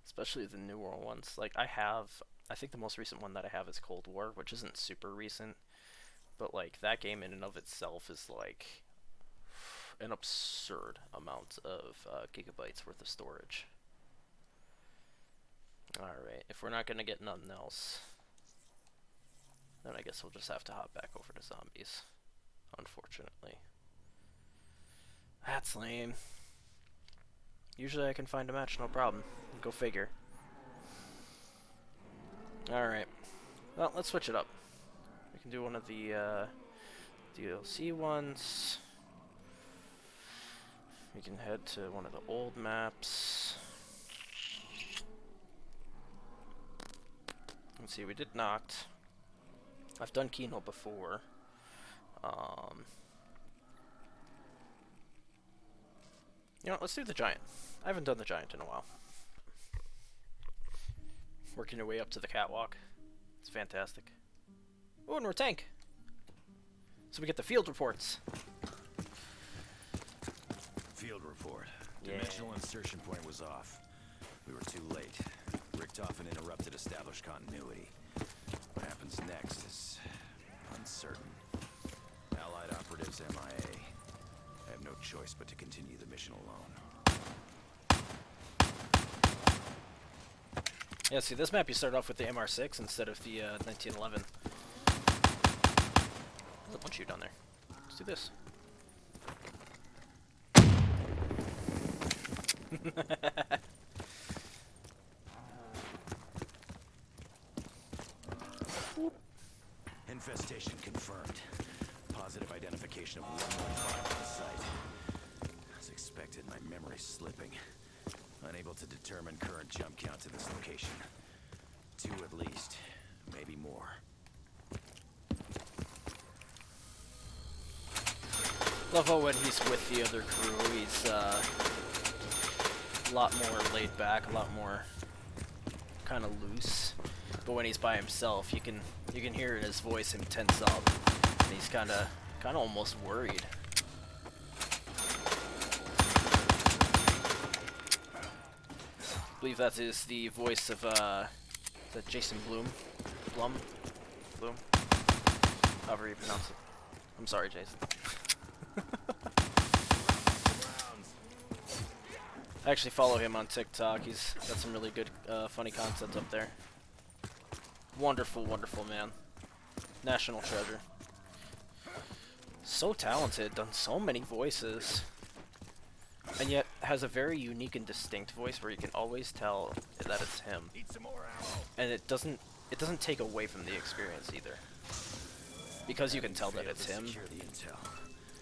Especially the newer ones. Like, I think the most recent one that I have is Cold War, which isn't super recent, but like, that game in and of itself is like an absurd amount of gigabytes worth of storage. Alright, if we're not gonna get nothing else, then I guess we'll just have to hop back over to Zombies, unfortunately. That's lame. Usually I can find a match, no problem. Go figure. Alright. Well, let's switch it up. We can do one of the DLC ones. We can head to one of the old maps. Let's see, we did Noct. I've done Kino before. You know what, let's do the Giant. I haven't done the Giant in a while. Working your way up to the catwalk. It's fantastic. Oh, and we're a tank! So we get the field reports. Field report. Dimensional insertion point was off. We were too late. Ricked off and interrupted established continuity. What happens next is uncertain. Allied operatives MIA. I have no choice but to continue the mission alone. Yeah, see, this map you start off with the MR6 instead of the 1911. There's a bunch of you down there. Let's do this. Infestation confirmed. Positive identification of 115 on the site. As expected, my memory's slipping. Unable to determine current jump count to this location. 2 at least, maybe more. Love how when he's with the other crew, he's a lot more laid back, a lot more kind of loose. But when he's by himself, you can hear in his voice him tense up, and he's kind of almost worried. I believe that is the voice of is that Jason Blum, however you pronounce it. I'm sorry, Jason. I actually follow him on TikTok. He's got some really good, funny content up there. Wonderful, wonderful man. National treasure. So talented, done so many voices. And yet has a very unique and distinct voice where you can always tell that it's him. And it doesn't take away from the experience either. Because you can tell that it's him,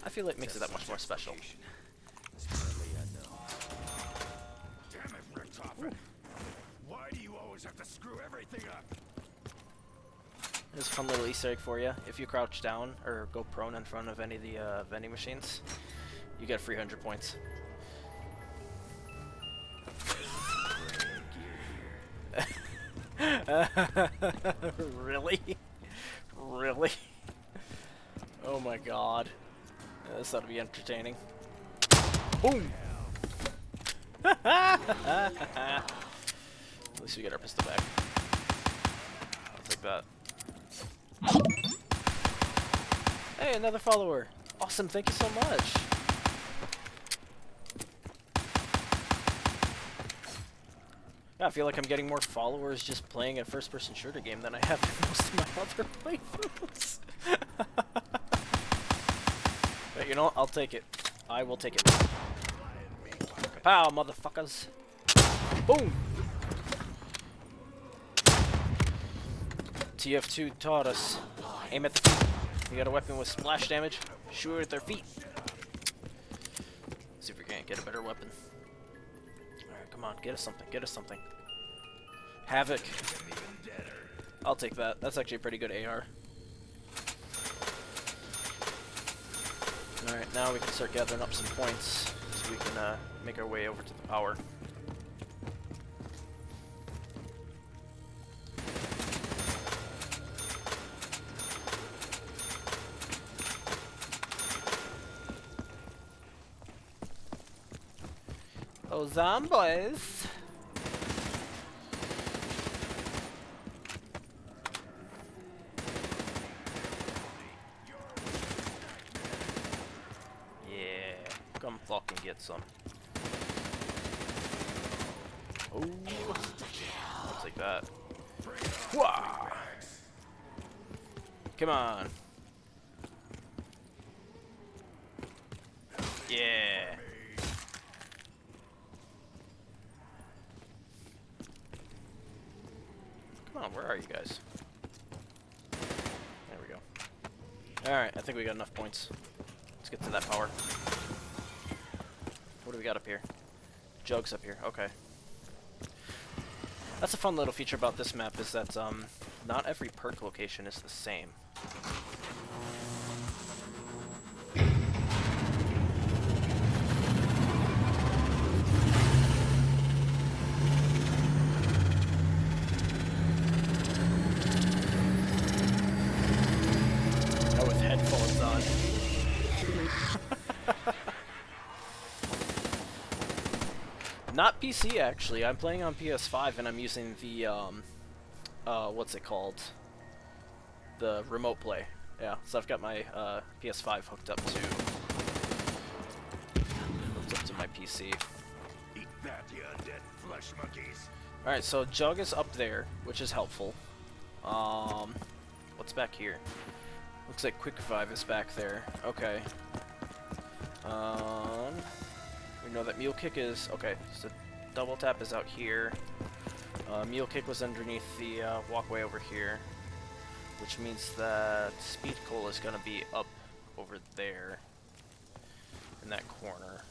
I feel it makes it that much more special. Why do you always have to screw everything up? There's a fun little Easter egg for you. If you crouch down or go prone in front of any of the vending machines, you get 300 points. Really? Really? Oh my god. This ought to be entertaining. Boom! At least we get our pistol back. I'll take that. Hey, another follower! Awesome, thank you so much! Yeah, I feel like I'm getting more followers just playing a first-person shooter game than I have in most of my other playthroughs. But you know what? I'll take it. I will take it. Kapow, motherfuckers! Boom! TF2 taught us. Aim at the feet. You got a weapon with splash damage, shoot at their feet. See if we can't get a better weapon. Alright, come on, get us something, get us something. Havoc. I'll take that. That's actually a pretty good AR. Alright, now we can start gathering up some points so we can make our way over to the power. Oh, zombies! Yeah, come fucking get some. Oh, looks like that. Wah! Come on. Yeah. Come on, where are you guys? There we go. Alright, I think we got enough points. Let's get to that power. What do we got up here? Jugs up here, okay. That's a fun little feature about this map, is that not every perk location is the same. Not PC, actually. I'm playing on PS5 and I'm using the, what's it called? The remote play. Yeah, so I've got my PS5 hooked up to my PC. Eat that, you undead flesh monkeys. Alright, so Jug is up there, which is helpful. What's back here? Looks like Quick Revive is back there. Okay. We know that Mule Kick is... Okay, so Double Tap is out here. Mule Kick was underneath the walkway over here. Which means that Speed Coal is going to be up over there. In that corner.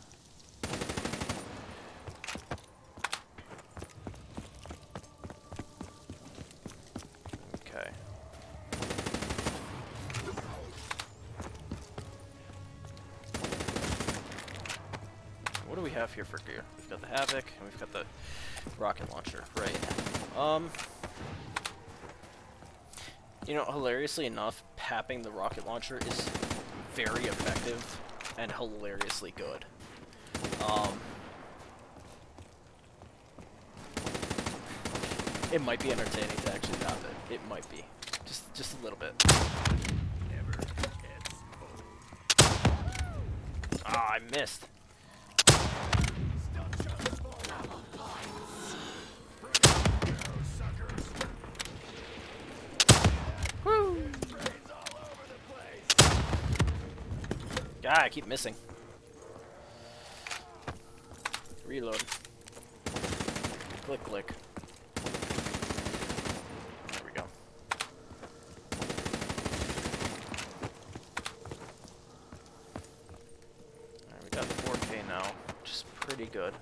Okay. What do we have here for gear? We've got the Havoc, and we've got the rocket launcher. Right. You know, hilariously enough, papping the rocket launcher is very effective and hilariously good. It might be entertaining to actually pop it. It might be. Just a little bit. Never gets old. Ah, I missed. Woo! God, I keep missing. Reload. Click, click. There we go. Alright, we got 4K now, which is pretty good.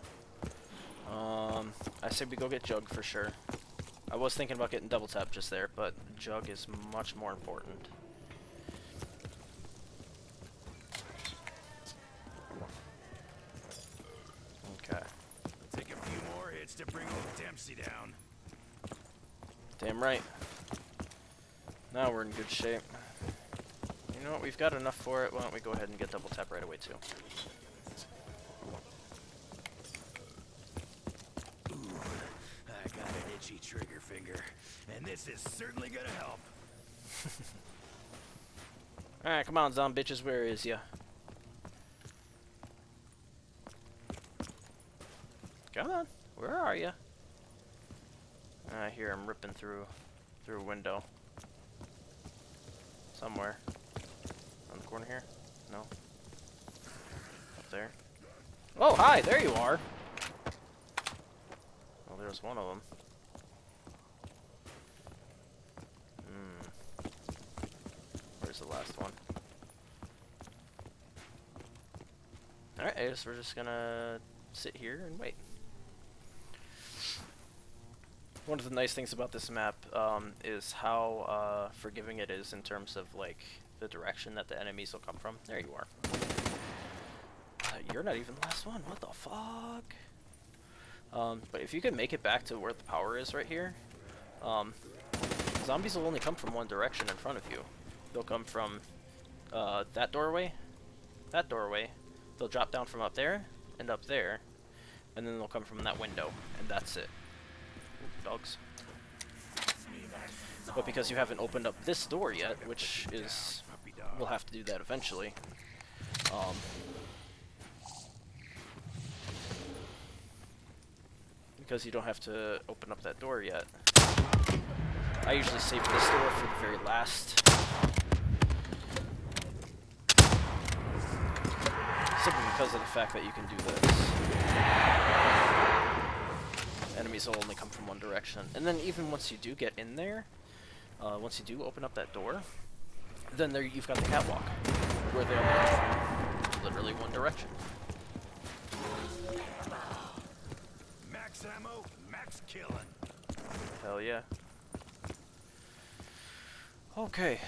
I say we go get Jug for sure. I was thinking about getting Double Tap just there, but Jug is much more important. Okay. Take a few more hits to bring old Dempsey down. Damn right. Now we're in good shape. You know what? We've got enough for it. Why don't we go ahead and get Double Tap right away, too? Ooh, I got an itchy trigger finger, and this is certainly gonna help. Alright, come on, zombie bitches. Where is ya? Come on. Where are ya? I hear him ripping through a window. Somewhere. On the corner here? No. Up there. Oh, hi! There you are! Well, there's one of them. Where's the last one? Alright, I guess we're just gonna sit here and wait. One of the nice things about this map is how forgiving it is in terms of like the direction that the enemies will come from. There you are. You're not even the last one. What the fuck? But if you can make it back to where the power is right here, zombies will only come from one direction in front of you. They'll come from that doorway, they'll drop down from up there, and up there, and then they'll come from that window, and that's it. Ooh, dogs. But because you haven't opened up this door yet, which is... we'll have to do that eventually. Because you don't have to open up that door yet. I usually save this door for the very last. Simply because of the fact that you can do this. Enemies will only come from one direction. And then even once you do get in there, once you do open up that door, then there you've got the catwalk, where they only come from literally one direction. Max ammo, max killing. Hell yeah. Okay.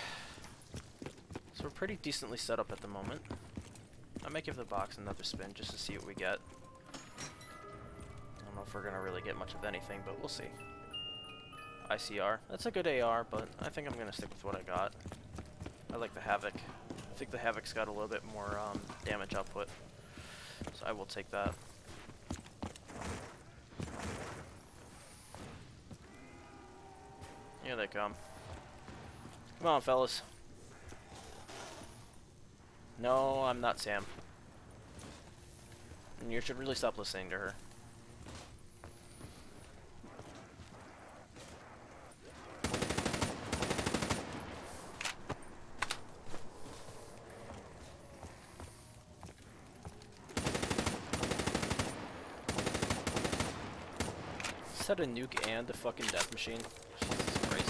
So we're pretty decently set up at the moment. I might give the box another spin just to see what we get. I don't know if we're gonna really get much of anything, but we'll see. ICR. That's a good AR, but I think I'm gonna stick with what I got. I like the Havoc. I think the Havoc's got a little bit more damage output, so I will take that. Here they come. Come on, fellas. No, I'm not Sam. And you should really stop listening to her. had a nuke and a fucking death machine. Jesus Christ.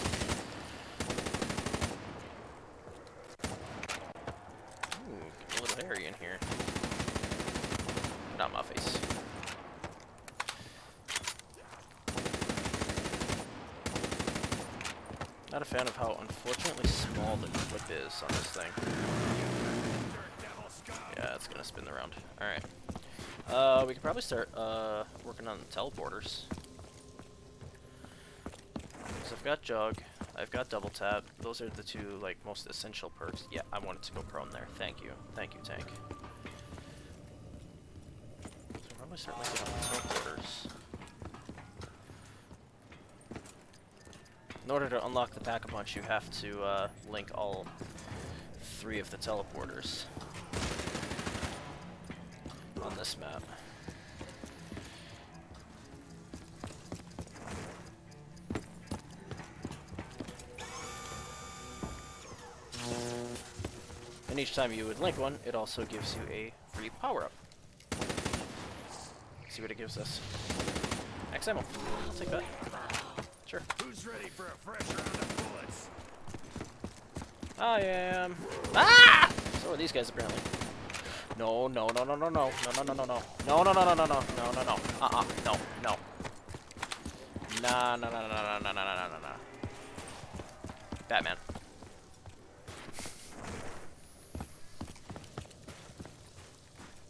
Ooh, getting a little hairy in here. Not my face. Not a fan of how unfortunately small the clip is on this thing. Yeah, it's gonna spin around. Alright. We could probably start working on the teleporters. So I've got Jug, I've got Double Tap. Those are the two like most essential perks. Yeah, I wanted to go prone there. Thank you, tank. So probably start linking up the teleporters. In order to unlock the Pack-a-Punch, you have to link all 3 of the teleporters on this map. And each time you would link one, it also gives you a free power-up. See what it gives us. X ammo. I'll take that. Sure. Who's ready for a fresh round of bullets? I am. Ah! So are these guys apparently. No. No. Nah. Batman.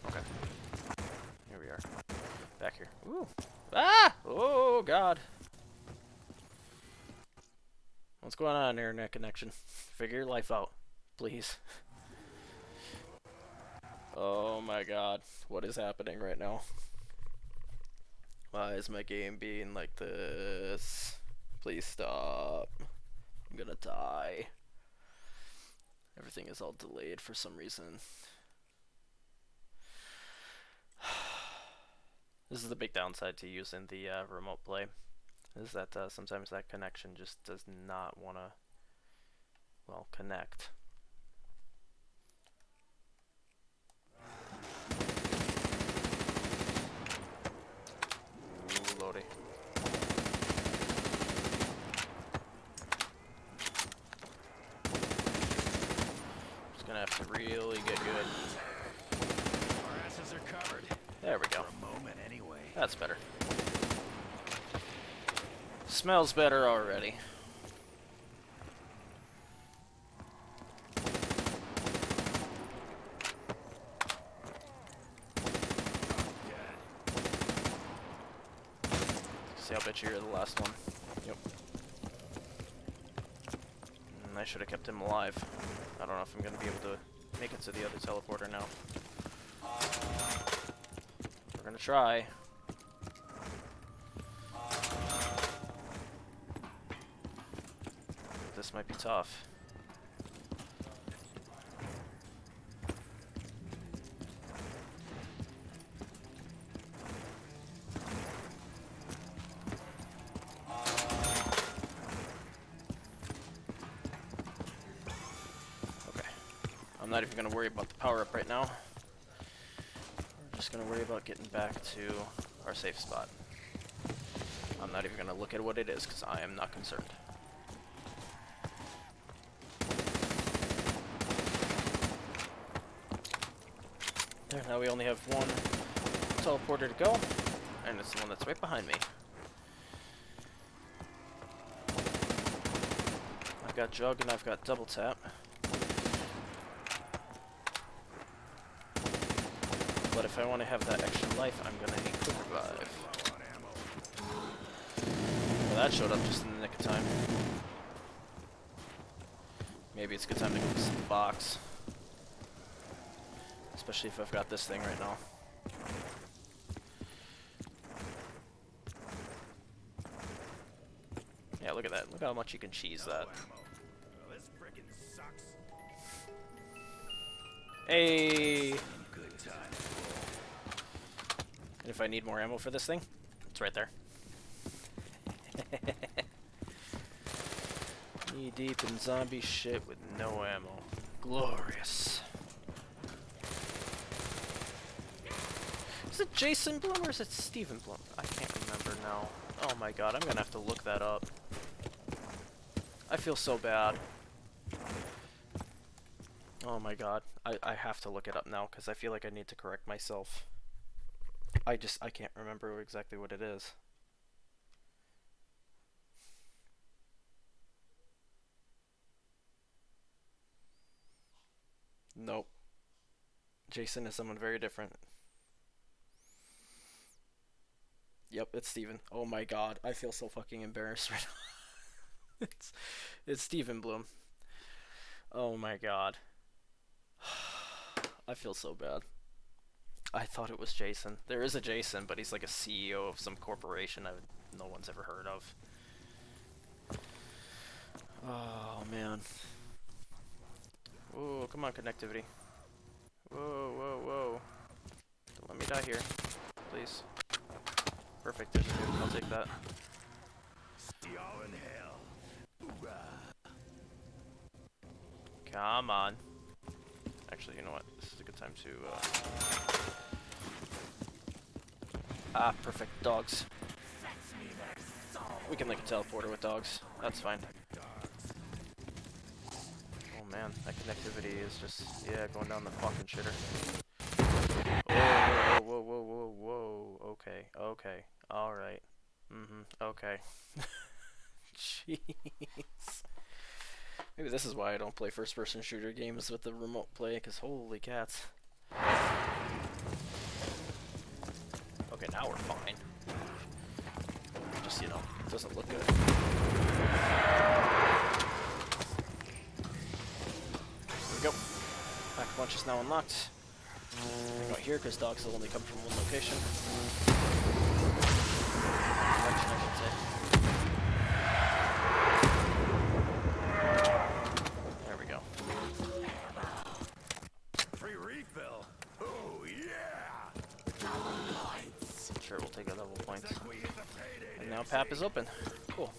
Okay. Here we are. Back here. Ooh. Ah! Oh God. What's going on, internet connection? Figure your life out, please. Oh my God, what is happening right now? Why is my game being like this? Please stop. I'm gonna die. Everything is all delayed for some reason. This is the big downside to using the remote play. Is that sometimes that connection just does not want to, well, connect. Ooh, Lordy. Just gonna have to really get good. Our asses are covered. There we go. For a moment, anyway. That's better. Smells better already. See, I'll bet you're the last one. Yep. I should have kept him alive. I don't know if I'm gonna be able to make it to the other teleporter now. We're gonna try. This might be tough. Okay. I'm not even going to worry about the power-up right now. We're just going to worry about getting back to our safe spot. I'm not even going to look at what it is because I am not concerned. There, now we only have one teleporter to go, and it's the one that's right behind me. I've got Jug and I've got Double Tap. But if I want to have that extra life, I'm gonna need Quick Revive. Well, that showed up just in the nick of time. Maybe it's a good time to go to the box. Especially if I've got this thing right now. Yeah, look at that. Look how much you can cheese that. This frickin' sucks. Hey! Good time. And if I need more ammo for this thing, it's right there. Knee deep in zombie shit with no ammo. Glorious. Is it Jason Blum or is it Stephen Blum? I can't remember. water now. Oh my god, I'm gonna have to look that up. I feel so bad. Oh my god. I have to look it up now because I feel like I need to correct myself. I can't remember exactly what it is. Nope. Jason is someone very different. Yep, it's Steven. Oh my god, I feel so fucking embarrassed right now. It's Steven Bloom. Oh my god. I feel so bad. I thought it was Jason. There is a Jason, but he's like a CEO of some corporation no one's ever heard of. Oh man. Whoa, come on, connectivity. Whoa, whoa, whoa. Don't let me die here. Please. Perfect, there's a dude. I'll take that. Y'all in hell. Hoorah. Come on. Actually, you know what? This is a good time to, Ah, perfect. Dogs. We can link a teleporter with dogs. That's fine. Oh man, that connectivity is just, yeah, going down the fucking shitter. Whoa, whoa, whoa, whoa, whoa. Okay, okay. Alright. Okay. Jeez. Maybe this is why I don't play first-person shooter games with the remote play, because holy cats. Okay, now we're fine. Just, you know, it doesn't look good. There we go. Pack-a-punch is now unlocked. Go here, because dogs will only come from one location. Direction, I should say. There we go. Free refill. Oh yeah. Sure, we'll take a level point. And now PAP is open. Cool.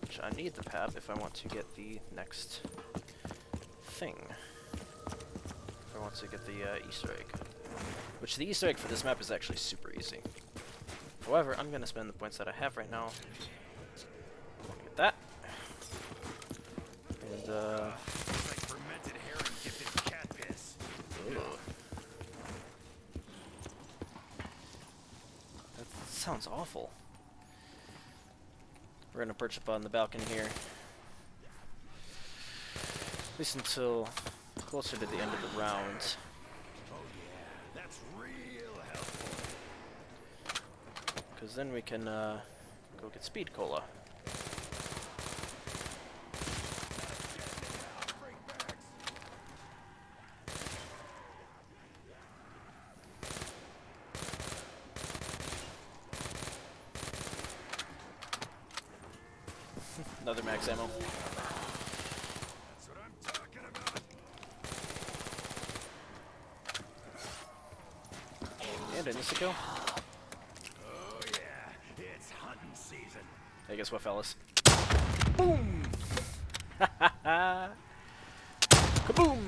Which I need the PAP if I want to get the next thing. If I want to get the Easter egg. Which the Easter egg for this map is actually super easy. However, I'm going to spend the points that I have right now. Get that. And, Like fermented herring dipped in cat piss. That sounds awful. We're going to perch up on the balcony here. At least until closer to the end of the round. Oh yeah, that's real helpful. Because then we can go get speed cola. Another max ammo. That's what I'm talking about. And an insta kill. Oh yeah, it's hunting season. Hey, guess what, fellas? Boom! Kaboom!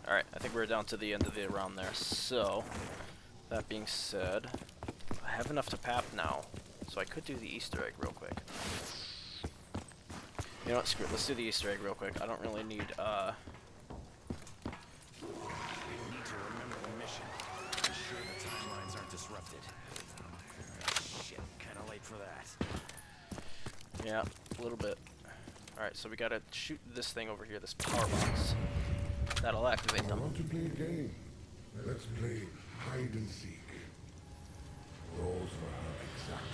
Alright, I think we're down to the end of the round there. So, that being said, I have enough to PAP now. So I could do the Easter egg real quick. You know what, screw it, let's do the Easter egg real quick. I don't really need, We need to remember the mission. Ensure the timelines aren't disrupted. Shit, kinda late for that. yeah, a little bit. Alright, so we gotta shoot this thing over here, this power box. That'll activate them. Want to play a game? Let's play hide and seek. Rolls for her exact.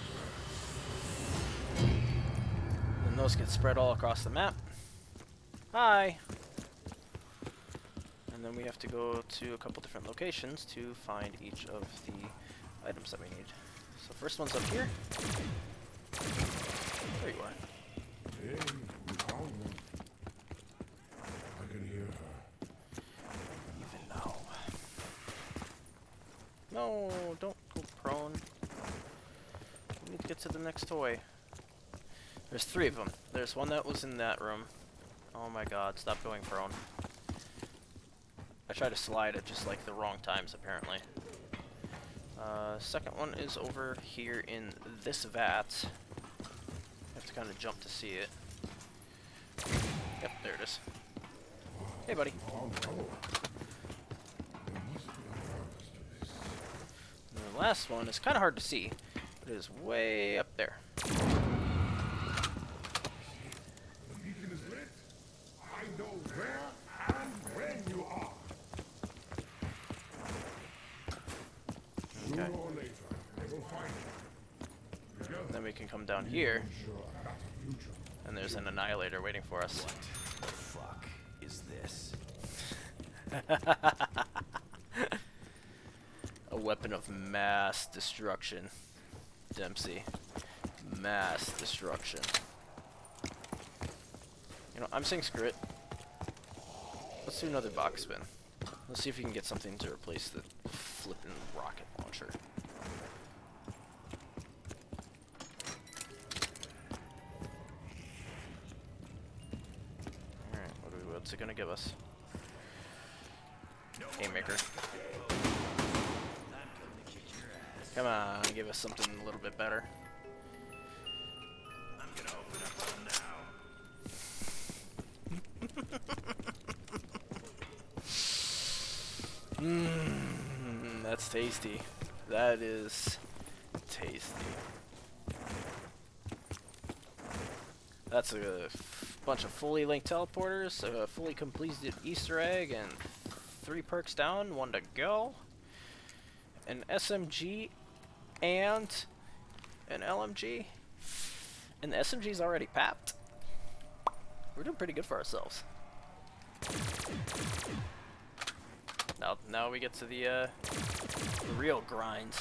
And those get spread all across the map. Hi! And then we have to go to a couple different locations to find each of the items that we need. So first one's up here. There you are. Hey, we found one. I can hear her. Even now. No, don't go prone. We need to get to the next toy. There's 3 of them. There's one that was in that room. Oh my god, stop going prone. I tried to slide at just like the wrong times apparently. Second one is over here in this vat. I have to kind of jump to see it. Yep, there it is. Hey buddy. And the last one is kind of hard to see. It is way up there. The beacon is lit. I know where and when you are. Okay. Sooner or later, I will find you. Together, Then we can come down here, ensure a better future. and there's an annihilator waiting for us. What the fuck is this? A weapon of mass destruction. Dempsey. Mass destruction. You know, I'm saying screw it. Let's do another box spin. Let's see if we can get something to replace the flippin' rocket launcher. Alright, what's it gonna give us? Haymaker. Come on, give us something a little bit better. I'm gonna open up now. That's tasty. That is tasty. That's a bunch of fully linked teleporters, a fully completed Easter egg, and 3 perks down, 1 to go. An SMG and an LMG. And the SMG's already papped. We're doing pretty good for ourselves. Now we get to the real grind.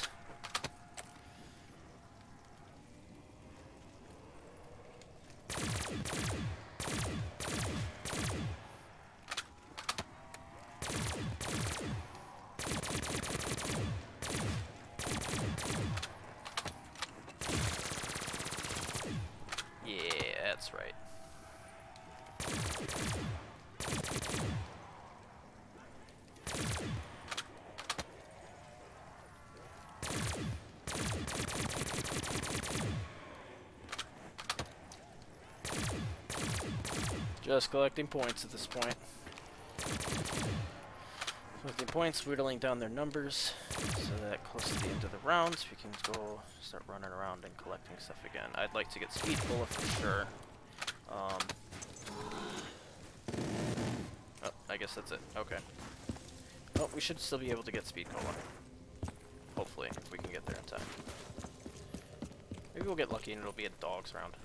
Yeah, that's right. Just collecting points at this point. Collecting points, whittling down their numbers, so that close to the end of the rounds, we can go start running around and collecting stuff again. I'd like to get Speed Cola for sure. Oh, I guess that's it. Okay. Oh, we should still be able to get Speed Cola. Hopefully, if we can get there in time. Maybe we'll get lucky and it'll be a dog's round.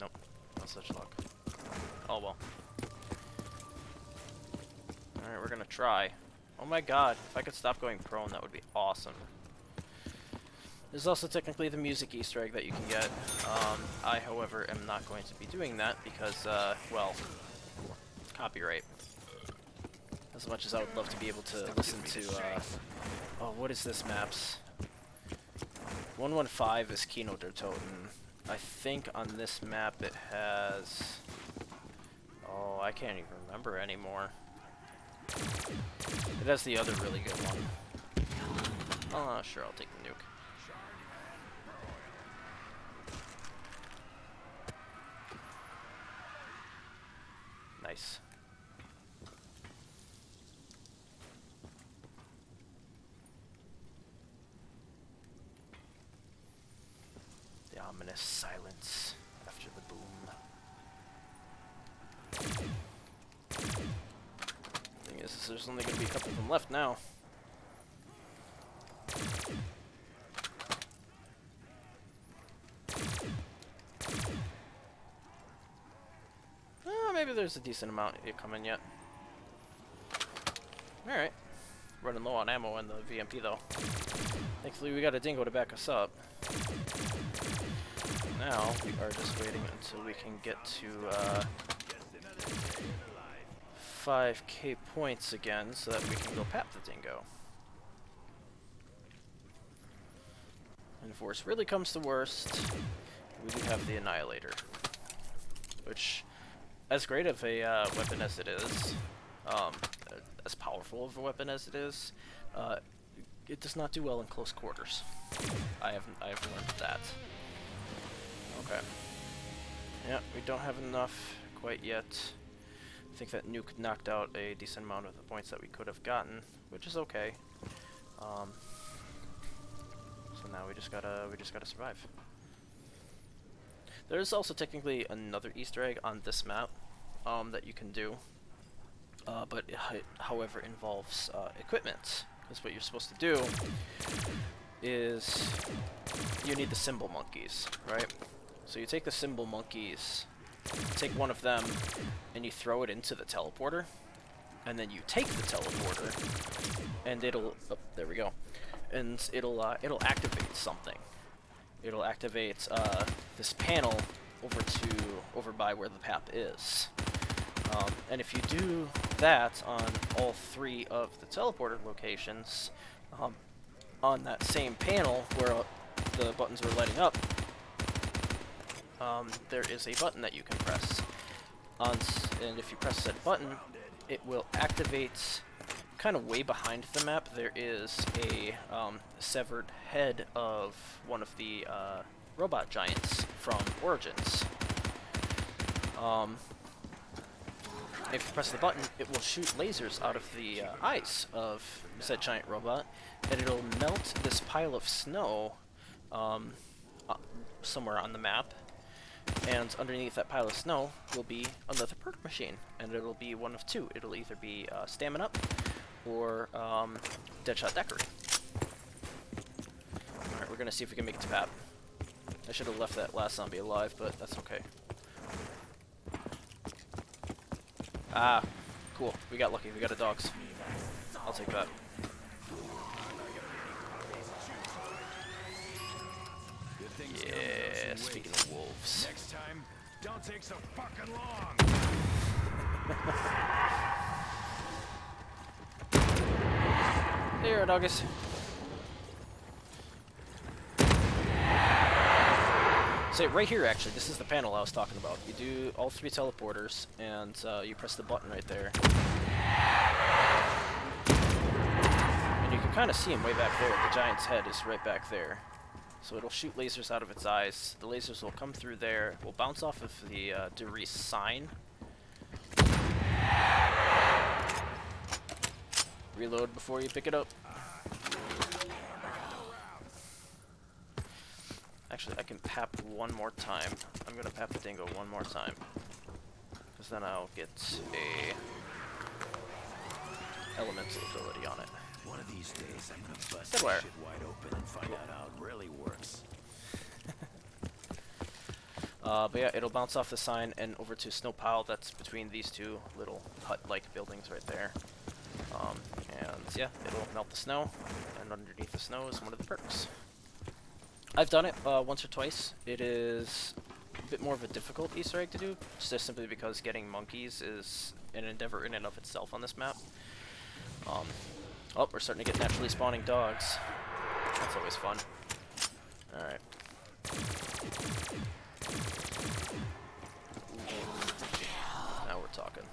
Nope, not such luck. Oh well. Alright, we're gonna try. Oh my god, if I could stop going prone, that would be awesome. There's also technically the music Easter egg that you can get. I, however, am not going to be doing that because, well, copyright. As much as I would love to be able to listen to, oh, what is this maps? 115 is Kino der Toten. I think on this map it has... Oh, I can't even remember anymore. It has the other really good one. Sure, I'll take the nuke. Nice. The ominous silence after the boom. Thing is, there's only going to be a couple of them left now. Maybe there's a decent amount coming yet. Alright. Running low on ammo and the VMP though. Thankfully we got a dingo to back us up. Now we are just waiting until we can get to 5k points again so that we can go pap the dingo. And if worse really comes to worst, we do have the Annihilator. Which as great of a weapon as it is, um, as powerful of a weapon as it is, it does not do well in close quarters. I have learned that. Okay. Yeah, we don't have enough quite yet. I think that nuke knocked out a decent amount of the points that we could have gotten, which is okay. So now we just gotta survive. There's also technically another Easter egg on this map that you can do, but it, however, involves equipment. Because what you're supposed to do is you need the symbol monkeys, right? So you take the symbol monkeys, take one of them, and you throw it into the teleporter, and then you take the teleporter, and it'll there we go, and it'll activate something. It'll activate this panel over by where the map is. And if you do that on all 3 of the teleporter locations, on that same panel where the buttons were lighting up, there is a button that you can press. And if you press that button, it will activate, kind of way behind the map, there is a severed head of one of the robot giants from Origins. If you press the button, it will shoot lasers out of the eyes of said giant robot, and it'll melt this pile of snow somewhere on the map, and underneath that pile of snow will be another perk machine, and it'll be one of 2. It'll either be Stamina Up or Deadshot Decorate. Alright, we're gonna see if we can make it to Pap. I should have left that last zombie alive, but that's okay. Ah, cool. We got lucky. We got a dogs. I'll take that. Yeah, speaking of wolves. Next time, don't take so fucking long. There, doggies. So right here, actually, this is the panel I was talking about. You do all 3 teleporters, and you press the button right there. And you can kind of see him way back there. The giant's head is right back there. So it'll shoot lasers out of its eyes. The lasers will come through there, will bounce off of the Dayz sign. Reload before you pick it up. Actually, I can pap one more time. I'm gonna pap the dingo one more time, because then I'll get a elemental ability on it. One of these days, I'm gonna bust Good this wire. shit wide open and find out how it really works. But yeah, it'll bounce off the sign and over to a snow pile that's between these 2 little hut-like buildings right there. And yeah, it'll melt the snow, and underneath the snow is one of the perks. I've done it once or twice. It is a bit more of a difficult Easter egg to do, just simply because getting monkeys is an endeavor in and of itself on this map. Oh, we're starting to get naturally spawning dogs. That's always fun. Alright. Now we're talking.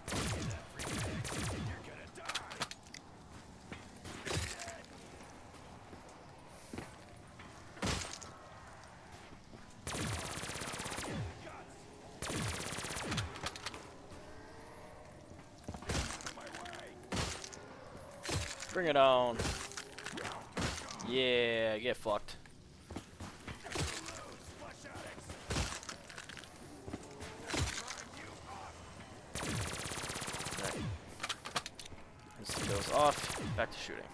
Bring it on. Yeah, get fucked. Right. Insta kills off. Back to shooting.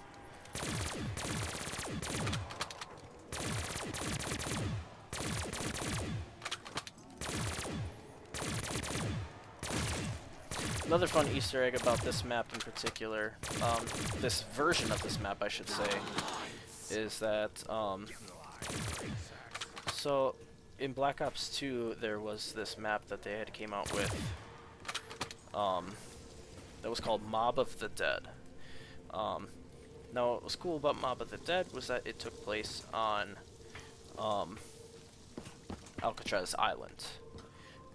Another fun Easter egg about this map in particular, this version of this map I should say, is that, so in Black Ops 2 there was this map that they had came out with, that was called Mob of the Dead. Now what was cool about Mob of the Dead was that it took place on Alcatraz Island.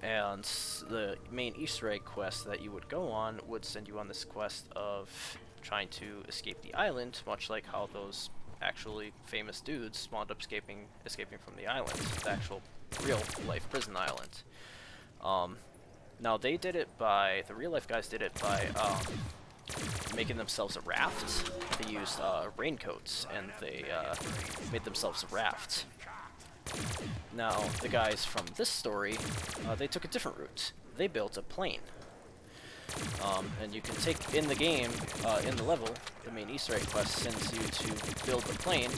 And the main Easter egg quest that you would go on would send you on this quest of trying to escape the island, much like how those actually famous dudes wound up escaping from the island, the actual real life prison island. Now they did it by, the real life guys did it by making themselves a raft. They used raincoats and they made themselves a raft. Now the guys from this story, they took a different route. They built a plane. And you can take, in the game, in the level, the main Easter egg quest sends you to build the plane,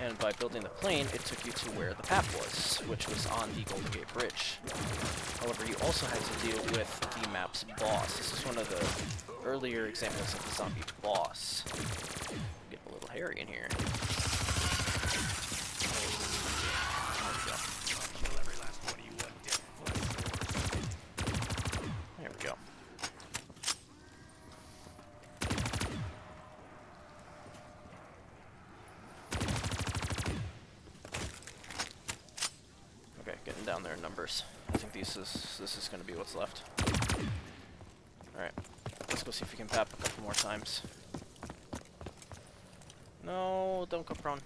and by building the plane, it took you to where the path was, which was on the Golden Gate Bridge. However, you also had to deal with the map's boss. This is one of the earlier examples of the zombie boss. Getting a little hairy in here. There we go. Okay, getting down there in numbers. I think this is going to be what's left. Alright, let's go see if we can pap a couple more times. No, don't go prone.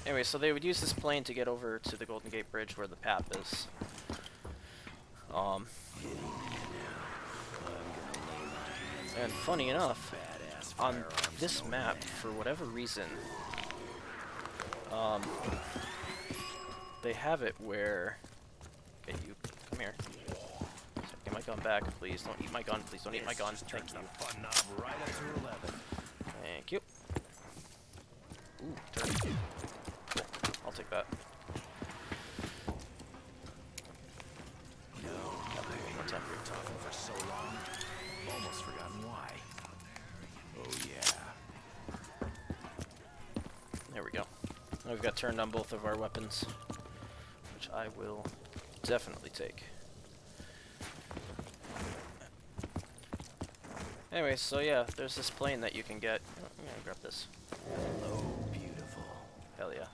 Anyway, so they would use this plane to get over to the Golden Gate Bridge where the pap is. And funny enough, on this map, for whatever reason, they have it where... Okay, you, come here. So, get my gun back, please. Don't eat my gun, please don't eat my gun. Thank you. Thank you. Ooh, turn. Cool. I'll take that. For so long, almost forgotten why. Oh yeah. There we go. Now we've got turned on both of our weapons, which I will definitely take. Anyway, so yeah, there's this plane that you can get. Oh, I'm gonna grab this. Oh, beautiful. Hell yeah.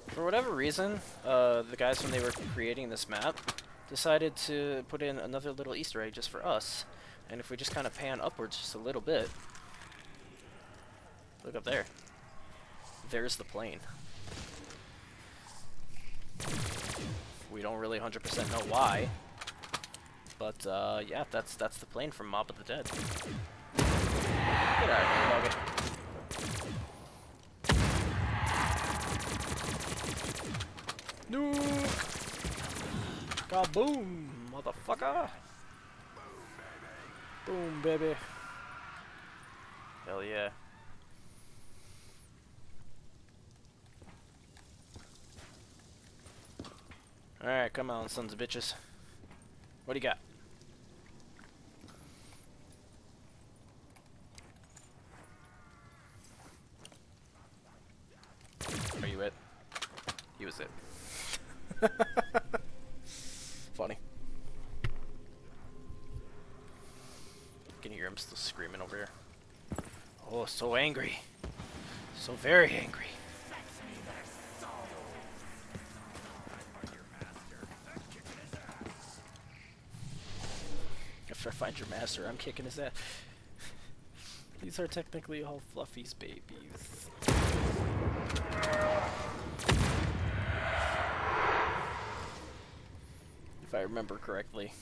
For whatever reason, the guys, when they were creating this map, decided to put in another little Easter egg just for us. And if we just kind of pan upwards just a little bit, look up there. There's the plane. We don't really 100% know why, but yeah, that's the plane from Mob of the Dead. Get out of here, doggy. Nuke! Kaboom, motherfucker! Boom, baby. Hell yeah. Alright, come on, sons of bitches. What do you got? Are you it? He was it. Funny. Can you hear him still screaming over here? Oh, so angry. So very angry. After I find your master, I'm kicking his ass. These are technically all Fluffy's babies. If I remember correctly,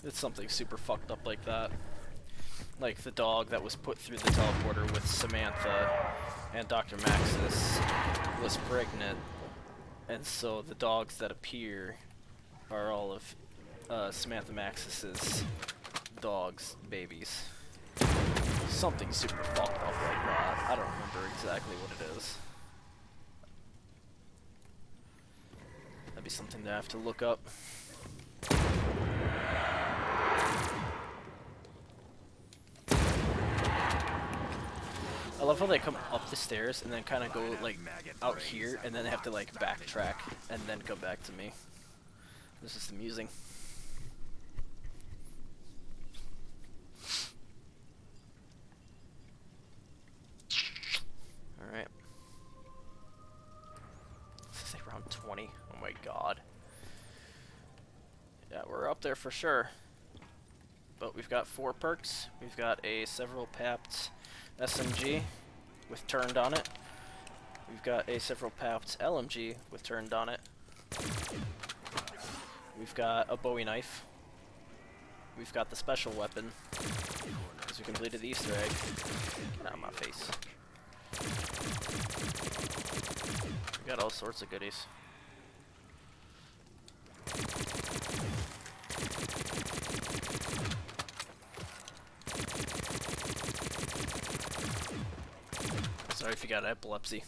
it's something super fucked up like that. Like the dog that was put through the teleporter with Samantha and Dr. Maxis was pregnant, and so the dogs that appear are all of Samantha Maxis's dogs' babies. Something super fucked up like that. I don't remember exactly what it is. That'd be something to have to look up. I love how they come up the stairs and then kind of go like out here and then they have to like backtrack and then come back to me. This is amusing. Alright. Around 20. Oh my god. Yeah, we're up there for sure. But we've got 4 perks. We've got a several papped SMG with turned on it. We've got a several papped LMG with turned on it. We've got a Bowie knife. We've got the special weapon, because we completed the Easter egg. Get out of my face. We got all sorts of goodies. Sorry if you got epilepsy.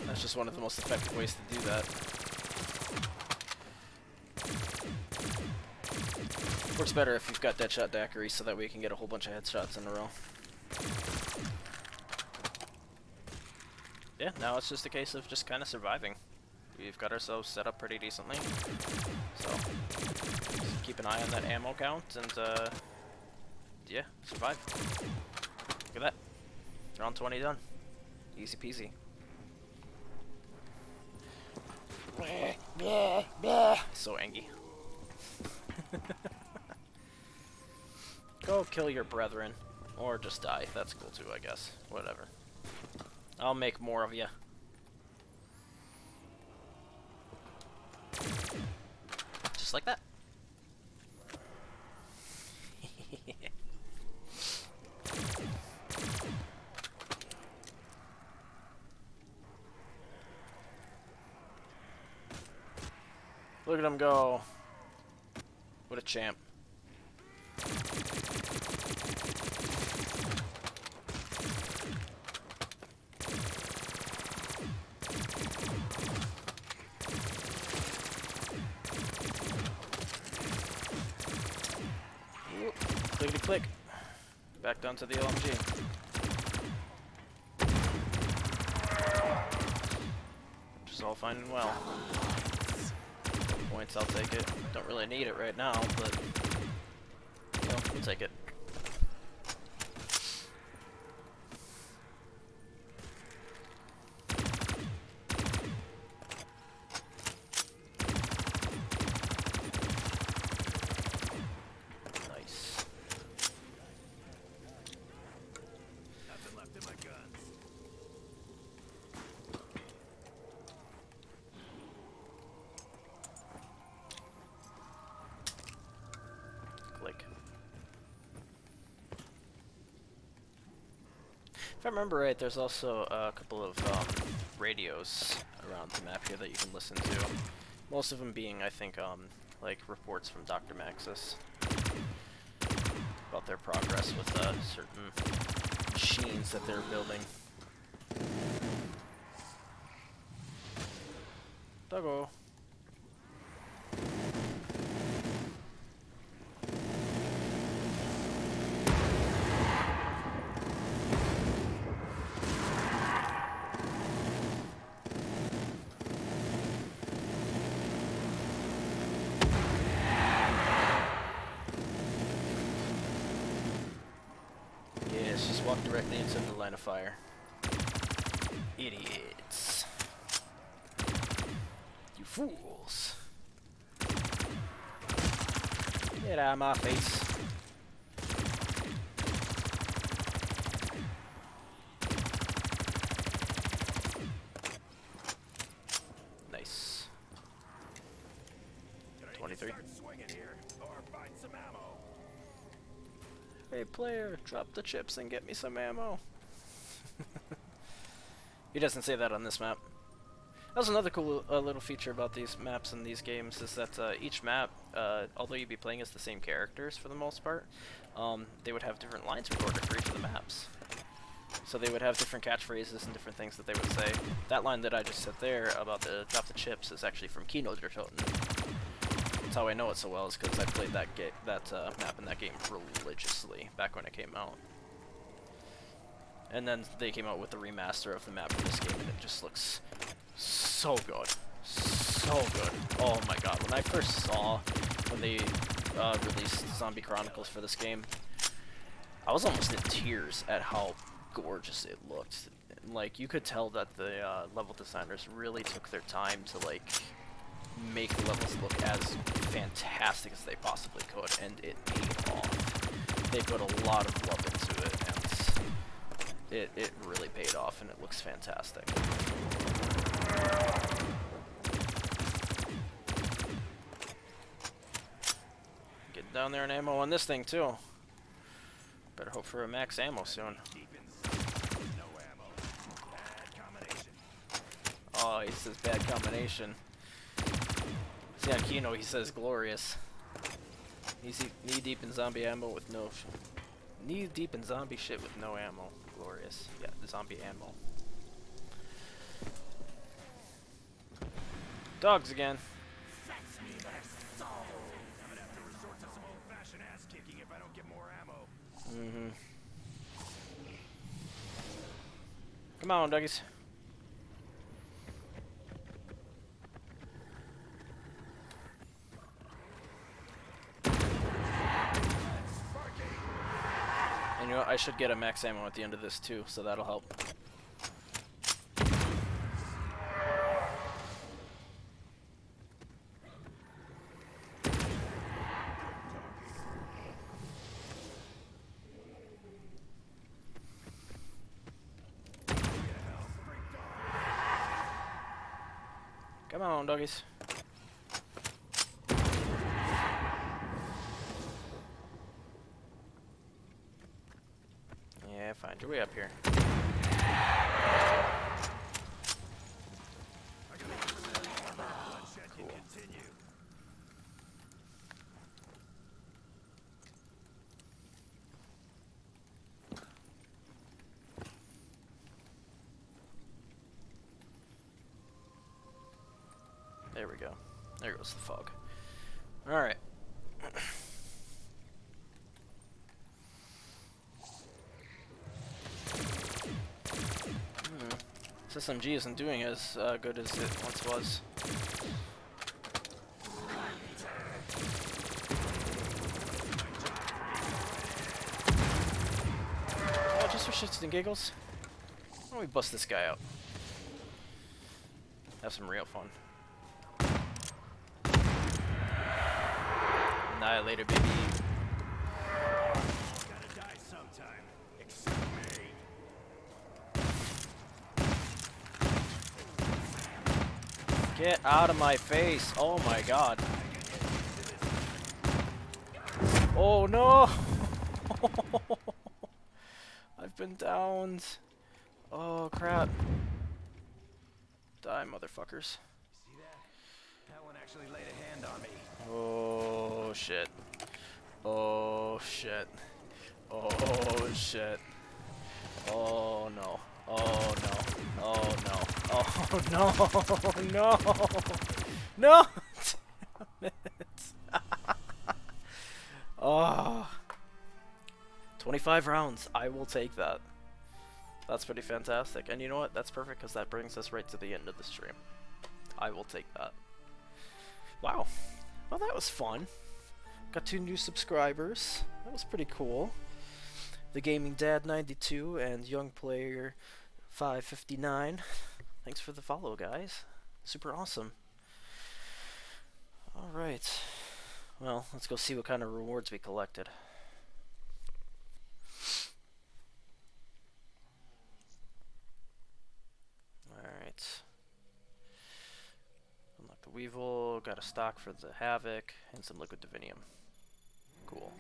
That's just one of the most effective ways to do that. Works better if you've got Deadshot Daiquiri, so that way you can get a whole bunch of headshots in a row. Yeah, now it's just a case of just kind of surviving. We've got ourselves set up pretty decently, so just keep an eye on that ammo count and yeah, survive. Look at that, round 20 done, easy peasy. So angry. Go kill your brethren, or just die. That's cool too, I guess. Whatever. I'll make more of you. Just like that. Look at him go. What a champ. Clickety click. Back down to the LMG. Which is all fine and well. Points, I'll take it. Don't really need it right now, but you know, we'll take it. Nice. Nothing left in my guns. Click. If I remember right, there's also a couple of radios around the map here that you can listen to. Most of them being, I think, like reports from Dr. Maxis about their progress with certain machines that they're building. Doggo. Yes, just walk directly into the line of fire. Idiots. You fools. Get out of my face. Nice. 23. Start swinging here, or find some ammo. Hey player, drop the chips and get me some ammo. He doesn't say that on this map. That's another cool little feature about these maps and these games, is that each map, although you'd be playing as the same characters for the most part, they would have different lines recorded for each of the maps. So they would have different catchphrases and different things that they would say. That line that I just said there about the drop the chips is actually from Kino der Toten. That's how I know it so well, is because I played that map in that game religiously back when it came out. And then they came out with the remaster of the map for this game, and it just looks so good. So good. Oh my god, when I first saw when they released Zombie Chronicles for this game, I was almost in tears at how gorgeous it looked. Like, you could tell that the level designers really took their time to, like, make the levels look as fantastic as they possibly could, and it paid off. They put a lot of love into it, and it really paid off, and it looks fantastic. Get down there and ammo on this thing, too. Better hope for a max ammo soon. Oh, he says bad combination. See on Kino, he says glorious. Knee deep in zombie ammo with no... knee deep in zombie shit with no ammo. Glorious. Yeah, the zombie ammo. Dogs again. Mm-hmm. Come on, doggies. And you know what? I should get a max ammo at the end of this too, so that'll help. Come on, doggies. Yeah, find your way up here. Cool. There we go. There goes the fog. Alright. This SMG isn't doing as good as it once was. Oh, just for shits and giggles. Why don't we bust this guy out? Have some real fun. Annihilator, baby. Gotta die sometime. Except me. Get out of my face. Oh my god. Oh no! I've been downed. Oh crap. Die, motherfuckers. See that? That one actually laid a hand on me. Oh shit. Oh shit. Oh shit. Oh no. Oh no. Oh no. Oh no. No. No. Damn it. Oh. 25 rounds. I will take that. That's pretty fantastic. And you know what? That's perfect because that brings us right to the end of the stream. I will take that. Wow. Well, that was fun. Got 2 new subscribers. That was pretty cool. The Gaming Dad 92 and Young Player 559. Thanks for the follow, guys. Super awesome. Alright. Well, let's go see what kind of rewards we collected. Alright. Unlock the Weevil, got a stock for the Havoc, and some Liquid Divinium. Cool.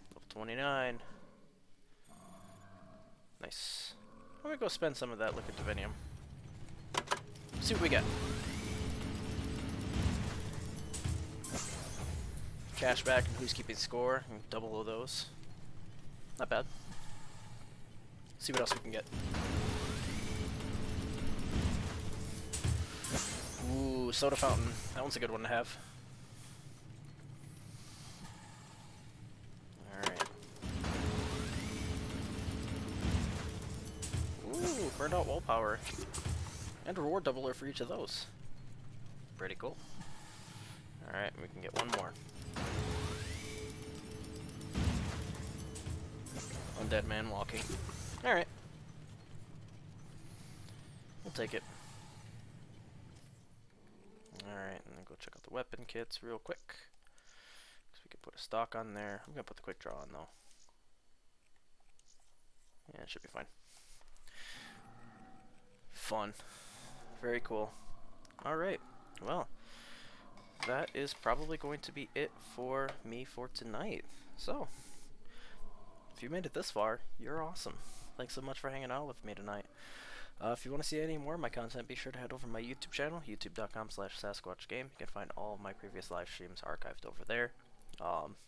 Level 29. Nice. I'm gonna go spend some of that Liquid Divinium. See what we get. Cashback and who's keeping score, and double of those. Not bad. See what else we can get. Ooh, soda fountain. That one's a good one to have. Alright. Ooh, burned out wall power. And reward doubler for each of those. Pretty cool. Alright, we can get one more. Undead man walking. Alright. We'll take it. Alright, and then go check out the weapon kits real quick. Because we can put a stock on there. I'm going to put the quick draw on though. Yeah, it should be fine. Fun. Very cool. Alright, well, that is probably going to be it for me for tonight. So, if you made it this far, you're awesome. Thanks so much for hanging out with me tonight. If you want to see any more of my content, be sure to head over to my YouTube channel, youtube.com/SasquatchGame. You can find all of my previous live streams archived over there.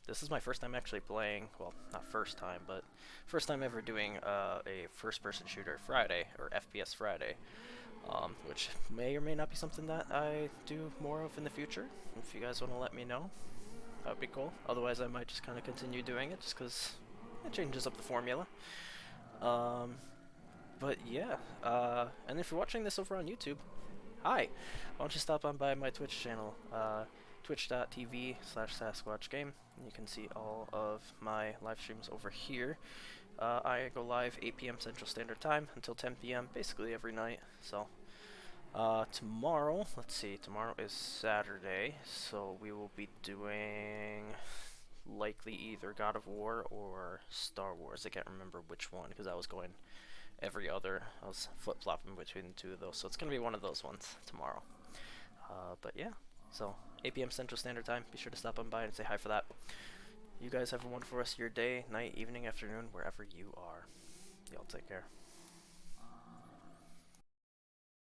This is my first time actually playing, well, not first time, but first time ever doing a first-person shooter Friday, or FPS Friday, which may or may not be something that I do more of in the future. If you guys want to let me know, that would be cool. Otherwise, I might just kind of continue doing it, just because it changes up the formula. But yeah, and if you're watching this over on YouTube, hi! Why don't you stop on by my Twitch channel, twitch.tv/SasquatchGame. You can see all of my live streams over here. I go live 8 p.m. Central Standard Time until 10 p.m. basically every night. So tomorrow, let's see, tomorrow is Saturday, so we will be doing likely either God of War or Star Wars. I can't remember which one because I was going every other. I was flip-flopping between the two of those, so it's going to be one of those ones tomorrow. But yeah, so 8 p.m. Central Standard Time. Be sure to stop on by and say hi for that. You guys have a wonderful rest of your day, night, evening, afternoon, wherever you are. Y'all take care.